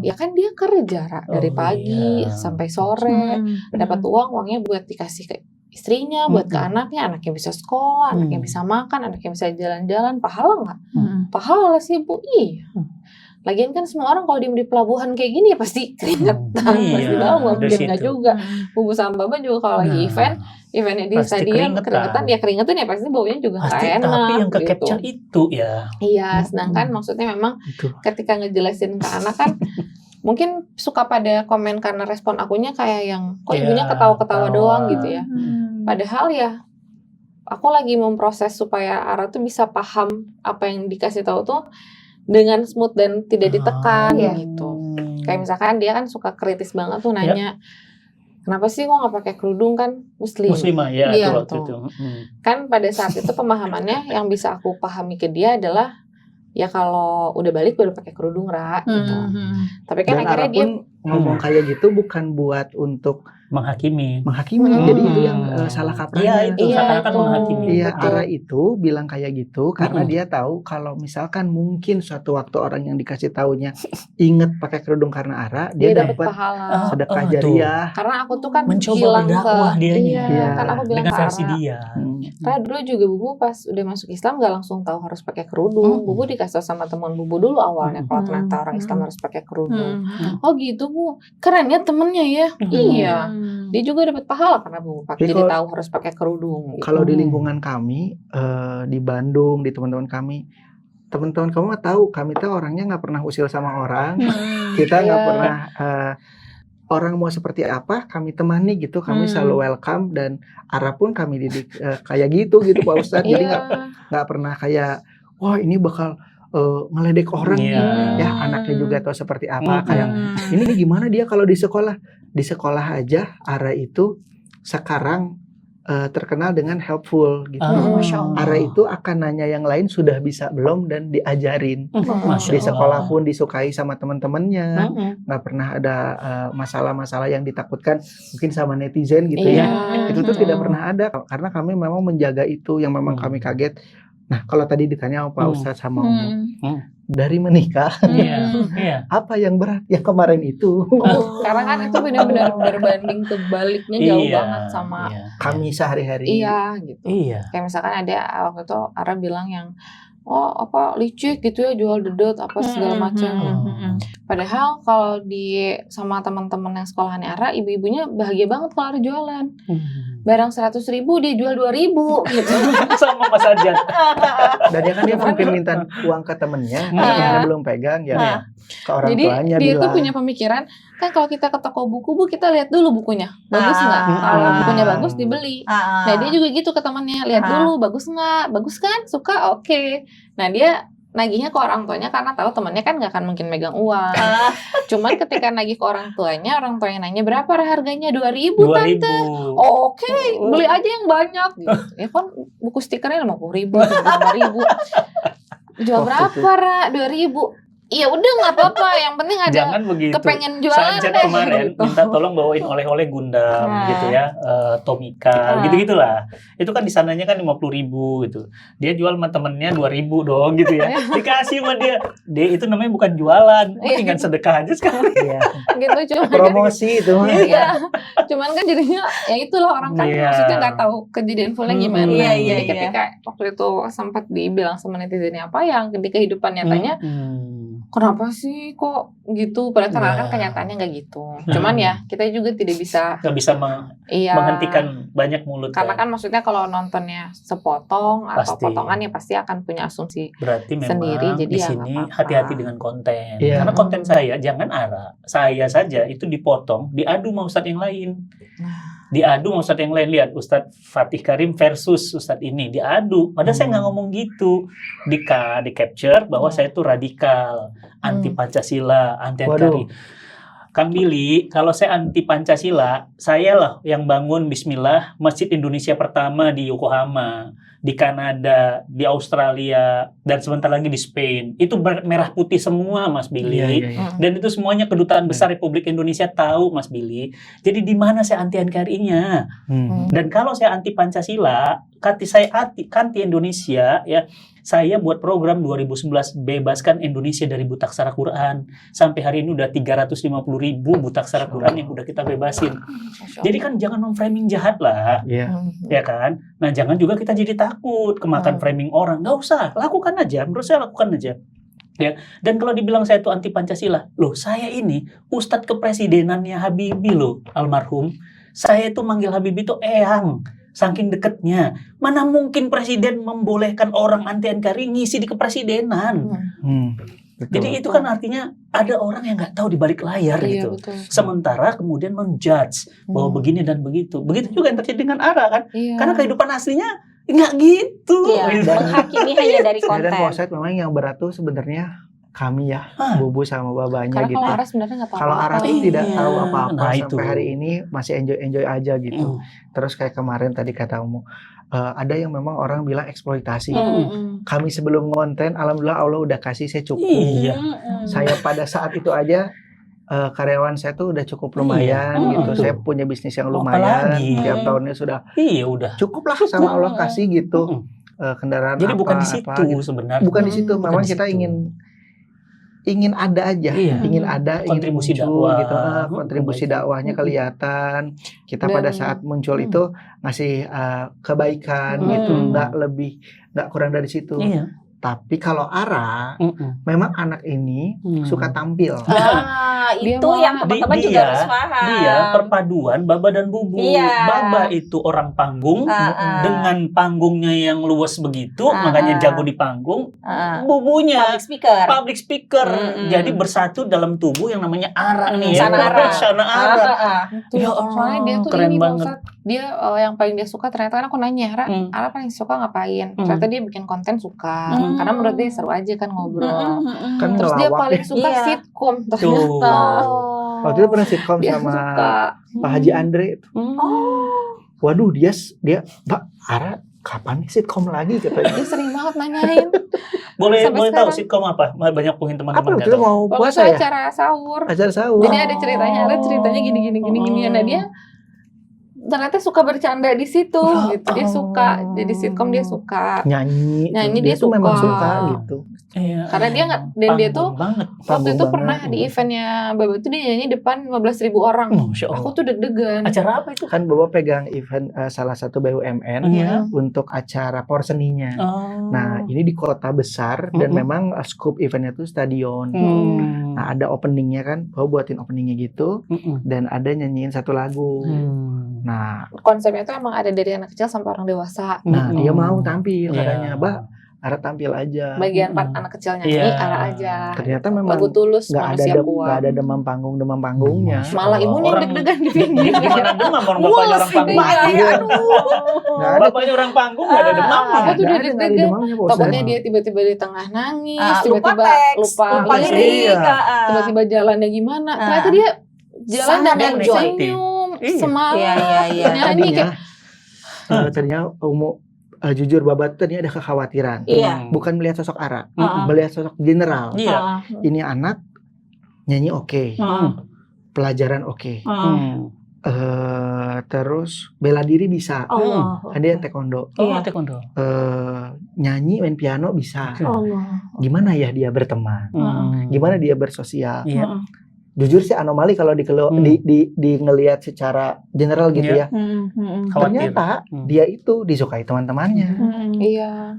Ya kan dia kerja dari pagi sampai sore, dapat uangnya buat dikasih ke istrinya, buat ke anaknya bisa sekolah, anaknya bisa makan, anaknya bisa jalan-jalan. Pahala nggak? Pahala sih Bu, iya. Lagian kan semua orang kalau diem di pelabuhan kayak gini ya pasti keringetan, pasti bau, mungkin nggak juga. Bubu sama Baba juga kalau lagi eventnya di stadion keringetan ya pasti baunya juga nggak enak. Tapi yang ke gitu. capture itu ya. Iya, sedangkan maksudnya memang ketika ngejelasin ke anak kan mungkin suka pada komen karena respon akunya kayak yang kok ibunya ketawa-ketawa doang gitu ya. Padahal ya aku lagi memproses supaya Ara tuh bisa paham apa yang dikasih tahu tuh dengan smooth dan tidak ditekan gitu. Kayak misalkan dia kan suka kritis banget tuh nanya, kenapa sih kok nggak pakai kerudung, kan muslimah ya iya, waktu itu. Kan pada saat itu pemahamannya yang bisa aku pahami ke dia adalah ya kalau udah balik baru pakai kerudung Ra gitu. Tapi kan dan akhirnya dia ngomong kayak gitu bukan buat untuk menghakimi. Jadi itu yang salah kaprahnya. Itu seakan-akan menghakimi. Iya, Ara itu bilang kayak gitu karena dia tahu kalau misalkan mungkin suatu waktu orang yang dikasih taunya inget pakai kerudung karena Ara, dia dapat pahala sedekah jariah. Karena aku tuh kan mencoba bilang berdakwah dianya. Kan aku bilang dengan ke versi Ara, dia. Karena dulu juga Bubu pas udah masuk Islam gak langsung tahu harus pakai kerudung. Bubu dikasih sama teman Bubu dulu awalnya kalau ternyata orang Islam harus pakai kerudung. Oh gitu Bu, keren ya temennya ya. Iya. Dia juga dapat pahala karena Bubu jadi tahu harus pakai kerudung. Gitu. Kalau di lingkungan kami di Bandung, di teman-teman kami mah tahu kami tuh orangnya nggak pernah usil sama orang. Kita nggak pernah orang mau seperti apa kami temani gitu. Kami selalu welcome dan Ara pun kami didik kayak gitu Pak Ustadz. Jadi nggak pernah kayak wah ini bakal ngeledek orang nih ya, anaknya juga tahu seperti apa kayak ini gimana dia kalau di sekolah aja. Ara itu sekarang terkenal dengan helpful gitu. Masya Allah. Ara itu akan nanya yang lain sudah bisa belum dan diajarin. Masya Di Allah. sekolah pun disukai sama teman-temannya, nggak pernah ada masalah-masalah yang ditakutkan mungkin sama netizen gitu Iya. ya. Itu tuh tidak pernah ada karena kami memang menjaga itu yang memang kami kaget. Nah, kalau tadi ditanya Pak Ustadz sama dari menikah, Iya. apa yang berat? Yang kemarin itu. Karena kan itu benar-benar berbanding kebaliknya jauh banget sama Kami sehari-hari. iya gitu. Iya. Kayak misalkan ada waktu itu Ara bilang yang apa licik gitu ya, jual dedot apa segala macam. Padahal kalau sama teman-teman yang sekolahannya Ara, ibu-ibunya bahagia banget kalau Ara jualan. Barang 100.000 dia jual 2.000 gitu. Sama Mas Ajat. Dan dia mungkin minta uang ke temennya, temennya belum pegang ya. Ke orang Jadi tuanya dia bilang. tuh punya pemikiran, kan kalau kita ke toko buku, Bu, kita lihat dulu bukunya. Bagus nggak? Kalau bukunya bagus dibeli. Nah, dia juga gitu ke temannya, lihat dulu bagus nggak? Bagus kan? Suka? Oke. Nah, dia nagihnya ke orang tuanya karena tahu temannya kan nggak akan mungkin megang uang. Cuman ketika nagih ke orang tuanya nanya berapa harganya? 2.000 tante. Oh, oke, beli aja yang banyak. Gitu. Ya kan buku stikernya 50.000, 5.000. Jual berapa, Ra? 2.000. Iya udah nggak apa-apa, yang penting ada Jangan begitu. kepengen jualan Sajat deh. kemarin gitu. minta tolong bawain oleh-oleh Gundam gitu ya, Tomika gitu-gitulah. Itu kan di sananya kan 50.000 gitu. Dia jual sama temennya 2.000 dong gitu ya. Dikasih sama dia. Dia itu namanya bukan jualan, mendingan sedekah aja sekarang. Iya. Gitu cuma Promosi itu. Iya. Cuman kan jadinya ya itulah orang kan Iya. maksudnya nggak tahu kejadian fullnya gimana. Iya, Jadi ketika waktu itu sempat dibilang sama netizennya apa yang di kehidupan nyatanya kenapa sih kok gitu? Padahal kan kenyataannya nggak gitu. Cuman ya kita juga tidak bisa nggak bisa menghentikan banyak mulut. Karena kan maksudnya kalau nontonnya sepotong atau Pasti. potongan ya pasti akan punya asumsi Berarti memang sendiri, jadi di ya sini nggak apa-apa. hati-hati dengan konten. Iya. Karena konten saya jangan Ara, saya saja itu dipotong, diadu sama Ustadz yang lain. Diadu sama Ustadz yang lain. Lihat Ustadz Fatih Karim versus Ustadz ini diadu. Padahal saya nggak ngomong gitu. Di capture bahwa saya itu radikal, anti Pancasila, anti NKRI. Kang Billy, kalau saya anti Pancasila, saya lah yang bangun Bismillah Masjid Indonesia pertama di Yokohama, di Kanada, di Australia, dan sebentar lagi di Spain. Itu merah putih semua, Mas Billy. Iya. Dan itu semuanya kedutaan besar Republik Indonesia tahu, Mas Billy. Jadi di mana saya anti NKRI-nya? Dan kalau saya anti Pancasila, saya anti Indonesia, ya. Saya buat program 2011 bebaskan Indonesia dari buta aksara Quran. Sampai hari ini udah 350.000 buta aksara Quran yang udah kita bebasin. Jadi kan jangan memframing jahat lah, ya kan? Nah jangan juga kita jadi takut kemakan framing orang. Nggak usah, lakukan aja. Menurut saya lakukan aja. Ya. Dan kalau dibilang saya itu anti Pancasila, loh saya ini Ustadz kepresidenannya Habibie loh, almarhum. Saya itu manggil Habibie itu eyang. Saking deketnya, mana mungkin presiden membolehkan orang anti NKRI ngisi di kepresidenan? Jadi itu kan artinya ada orang yang nggak tahu di balik layar gitu. Betul. Sementara kemudian menjudge bahwa begini dan begitu. Begitu juga yang terjadi dengan Ara kan? Karena kehidupan aslinya nggak gitu. Menghakimi hanya dari konten. Dan Pak Ustadz memang yang berat tuh sebenarnya kami ya, Bubu sama babanya karena gitu. kalau Ara sebenarnya nggak tahu. Kalau Ara tuh tidak tahu apa-apa Nah, sampai itu. hari ini masih enjoy aja gitu. Terus kayak kemarin tadi katamu, ada yang memang orang bilang eksploitasi. Kami sebelum konten, alhamdulillah Allah udah kasih saya cukup. Iya. Saya pada saat itu aja karyawan saya tuh udah cukup lumayan gitu. Saya punya bisnis yang lumayan. Apalagi. Tiap tahunnya sudah Udah. cukup lah sama Allah kasih gitu. Kendaraan Jadi apa, bukan di situ apa, gitu. sebenarnya. Bukan di situ. Bukan Memang di kita situ. ingin ada aja, ingin ada, Kontribusi ingin muncul dakwah. gitu. Kontribusi Kebaikan. dakwahnya kelihatan. Kita Dan- pada saat muncul itu ngasih kebaikan gitu, nggak kurang dari situ. Iya. Tapi kalau Ara, memang anak ini suka tampil. Itu Dia yang teman-teman juga dia- harus paham. Dia perpaduan Baba dan Bubu. Iya. Baba itu orang panggung dengan panggungnya yang luas begitu, makanya jago di panggung. Bubunya Public speaker. Jadi bersatu dalam tubuh yang namanya Ara nih. Sana Ara. Sana Ara. Ya Allah, Soalnya dia tuh keren ini banget. Pak Ustadz, dia yang paling dia suka ternyata kan aku nanya, Ara paling suka ngapain? Ternyata dia bikin konten suka. Karena menurut dia seru aja kan ngobrol. Kan Terus dia ngelawak paling ya. suka Iya. sitkom Tuh. ternyata. Waktu itu pernah sitkom Dia sama suka. Pak Haji Andre. waduh dia Mbak Ara kapan nih sitkom lagi katanya. Dia sering banget nanyain. Boleh Sampai tahu sekarang. sitkom apa? Banyak mungkin Apa teman-teman nggak kita tahu. mau Waktu puasa itu ya? acara sahur. Acara sahur. Jadi ada ceritanya gini. Nah dia ternyata suka bercanda di situ gitu. Dia suka. Jadi sitkom dia suka. Nyanyi Dia tuh memang suka. suka gitu. Iya, Karena dia nggak, dan dia tuh banget. waktu Panggung itu banget. pernah di eventnya Baba tuh dia nyanyi depan 15.000 orang. Masya Allah. Aku tuh deg-degan. Acara apa itu? Kan Bapak pegang event salah satu BUMN Iya. untuk acara porseninya. Oh. Nah, ini di kota besar dan memang scope eventnya tuh stadion. Nah, ada openingnya kan, Bapak buatin openingnya gitu dan ada nyanyiin satu lagu. Nah, Konsepnya tuh emang ada dari anak kecil sampai orang dewasa. dia mau tampil katanya, Iya. Mbak, Ara tampil aja. Bagian part anak kecil nyanyi, Iya. Ara aja. Ternyata memang Lagu tulus, nggak manusia ada kuat. demam panggungnya. Malah ibunya yang deg-degan di pinggir. Gimana demam orang bapaknya orang panggung. Iya. Nggak ada. Bapaknya orang panggung nggak ada demam. Aku tuh Nggak udah ada deg-degan. demamnya, Pak Ustadz. Takutnya dia tiba-tiba di tengah nangis, Lupa tiba-tiba teks, lupa lupa lirik. lirik. tiba-tiba jalannya gimana. Ternyata dia jalan Sangat dan enjoy. senyum, Iya. semangat. Iya. Nyanyi kayak Tadinya jujur Babat tadi ada kekhawatiran. Iya. Bukan melihat sosok Ara, Heeh. melihat sosok general. Iya. Ini anak nyanyi oke, pelajaran oke, terus bela diri bisa. Allah. Kan dia taekwondo. Iya. Taekwondo. Nyanyi, main piano bisa. Allah. Gimana ya dia berteman? Gimana dia bersosial? Iya. Jujur sih anomali kalau di ngelihat secara general gitu Iya. ya. Khawatir. Ternyata dia itu disukai teman-temannya. iya.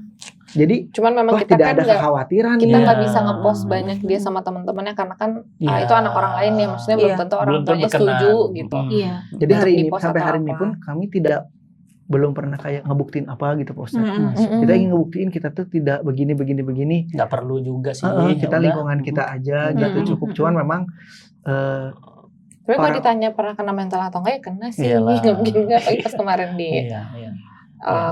Jadi Cuman memang wah, kita tidak kan ada nggak kekhawatiran. kita Iya. nggak bisa ngepost banyak dia sama teman-temannya karena kan Iya. itu anak orang lain ya, maksudnya belum Iya. tentu orang Belum tentu tuanya berkenan. setuju gitu. Iya. Jadi Untuk hari ini di-post sampai atau hari ini apa. pun kami belum pernah kayak ngebuktiin apa gitu Pak Ustadz. Mm-mm. Kita ingin ngebuktiin kita tuh tidak begini. Nggak perlu juga sih. Kita Ya lingkungan udah. kita aja gitu cukup. Cuman memang Tapi kalau Orang- ditanya pernah kena mental atau enggak ya kena sih. Iyalah. Nggak mungkin enggak, apalagi pas kemarin di Iya.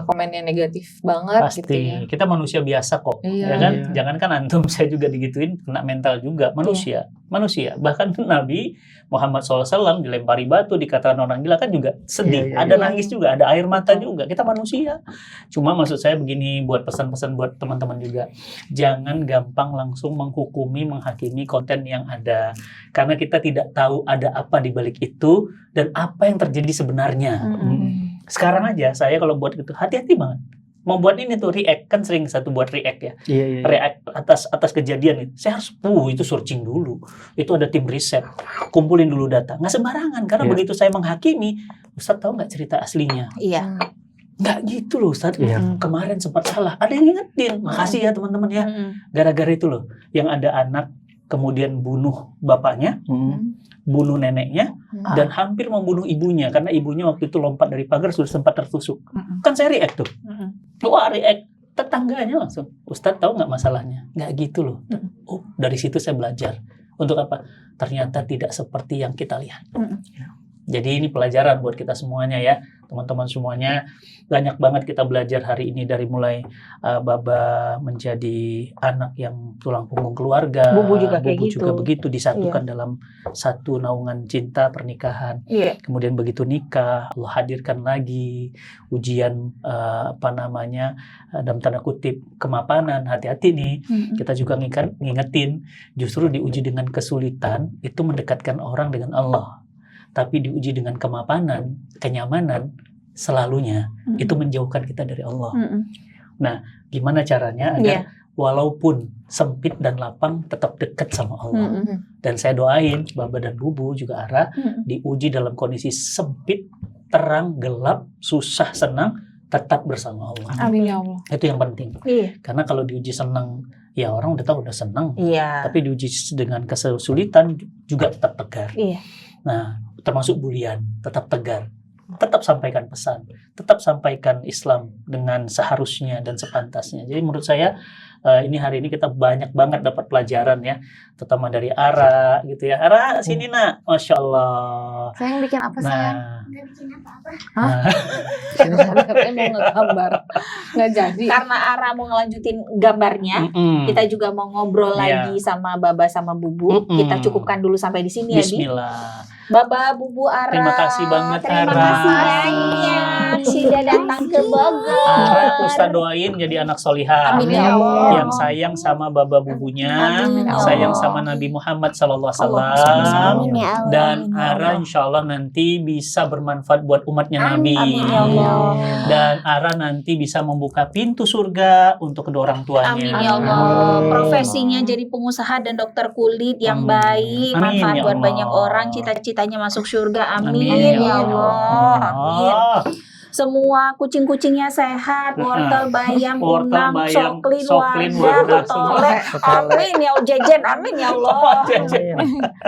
komennya negatif banget Pasti. gitu ya. Kita manusia biasa kok. Iya. Ya kan? Iya. Jangan kan antum saya juga digituin kena mental juga. Manusia. Bahkan Nabi Muhammad SAW dilempari batu, dikatakan orang gila kan juga sedih. Iya, iya, Ada iya. nangis juga, ada air mata juga. Kita manusia. Cuma maksud saya begini, buat pesan-pesan buat teman-teman juga. Jangan gampang langsung menghukumi, menghakimi konten yang ada. Karena kita tidak tahu ada apa di balik itu dan apa yang terjadi sebenarnya. Sekarang aja saya kalau buat gitu hati-hati banget. Mau buat ini tuh react, kan sering satu buat react ya. iya. React atas kejadian itu. Saya harus itu searching dulu. Itu ada tim riset. Kumpulin dulu data. Nggak sembarangan karena Iya. begitu saya menghakimi, Ustadz tahu nggak cerita aslinya? Iya. Nggak gitu loh Ustadz. Iya. Kemarin sempat salah. Ada yang ngingetin. Makasih ya teman-teman ya. Gara-gara itu loh yang ada anak kemudian bunuh bapaknya, bunuh neneknya, dan hampir membunuh ibunya karena ibunya waktu itu lompat dari pagar sudah sempat tertusuk. Kan saya react tuh. Wah, react. Tetangganya langsung, Ustadz tahu nggak masalahnya? Nggak gitu loh. Oh, dari situ saya belajar. Untuk apa? Ternyata tidak seperti yang kita lihat. Jadi ini pelajaran buat kita semuanya ya, teman-teman semuanya. Banyak banget kita belajar hari ini dari mulai Baba menjadi anak yang tulang punggung keluarga. Bubu juga kayak Bubu gitu. juga begitu, disatukan dalam satu naungan cinta pernikahan. Iya. Kemudian begitu nikah, Allah hadirkan lagi ujian dalam tanda kutip kemapanan. Hati-hati nih, kita juga ngingetin justru diuji dengan kesulitan itu mendekatkan orang dengan Allah. Tapi diuji dengan kemapanan, kenyamanan selalunya itu menjauhkan kita dari Allah. Gimana caranya agar walaupun sempit dan lapang tetap dekat sama Allah. Dan saya doain Baba dan Bubu juga Ara diuji dalam kondisi sempit, terang, gelap, susah, senang, tetap bersama Allah. Amin ya Allah. Itu yang penting. Iya. Karena kalau diuji senang, ya orang udah tahu udah senang. Iya. Tapi diuji dengan kesulitan juga tetap tegar. Iya. Nah, termasuk bulian, tetap tegar. Tetap sampaikan pesan, tetap sampaikan Islam dengan seharusnya dan sepantasnya. Jadi menurut saya ini hari ini kita banyak banget dapat pelajaran ya, terutama dari Ara gitu ya. Ara sini nak, Masya Allah. Sayang bikin apa sayang? Nggak bikin apa-apa. Katanya mau ngegambar, nggak jadi. Karena Ara mau ngelanjutin gambarnya, kita juga mau ngobrol Iya. lagi sama Baba sama Bubu. Kita cukupkan dulu sampai di sini ya, Bi. Bismillah. Baba, Bubu, Ara. Terima kasih banget, Terima Ara. kasih banyak. sudah datang ke Bogor. Ara Ustaz doain jadi anak solihah. Amin ya Allah. Yang sayang sama baba bubunya, Amin ya Allah. sayang sama Nabi Muhammad sallallahu alaihi Allahumma wasallam. Amin ya Allah. Dan Amin ya Ara Allah. insya Allah nanti bisa bermanfaat buat umatnya Nabi. Amin ya Allah. Dan Ara nanti bisa membuka pintu surga untuk kedua orang tuanya. Amin ya Allah. Profesinya jadi pengusaha dan dokter kulit yang Amin. baik, Amin manfaat ya buat Allah. banyak orang, cita-citanya masuk surga. Amin, Amin ya Allah. Amin. Allah. Semua kucing-kucingnya sehat, wortel, bayam, Wortel, unang, bayam, soklin, soklin, wadah, wadah, ketolek. Ketolek. Amin ya Allah, jajan. Amin ya Allah.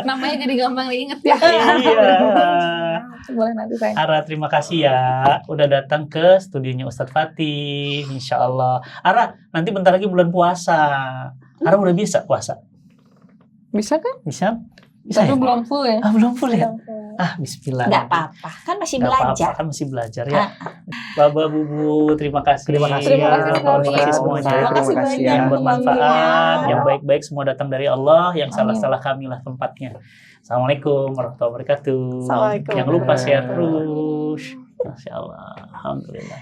Namanya jadi gampang diinget ya. Iya. Boleh nanti saya. Ara, terima kasih ya udah datang ke studionya Ustadz Fatih. Insya Allah. Ara, nanti bentar lagi bulan puasa. Ara udah bisa puasa? Bisa kan? Bisa? Bisa Tapi ya? belum full ya. Ah, belum full ya? Ah, bismillah. Nggak apa-apa, kan masih Nggak belajar. apa-apa, kan masih belajar ya. Baba Bubu, terima kasih. Terima kasih. Terima kasih Terima sekali. kasih semuanya. Terima kasih Terima kasih banyak. ya. Yang bermanfaat, Alhamdulillah. yang baik-baik semua datang dari Allah, yang Amin. salah-salah kamilah tempatnya. Assalamualaikum warahmatullahi wabarakatuh. Assalamualaikum. Jangan lupa share terus. Masya Allah. Alhamdulillah.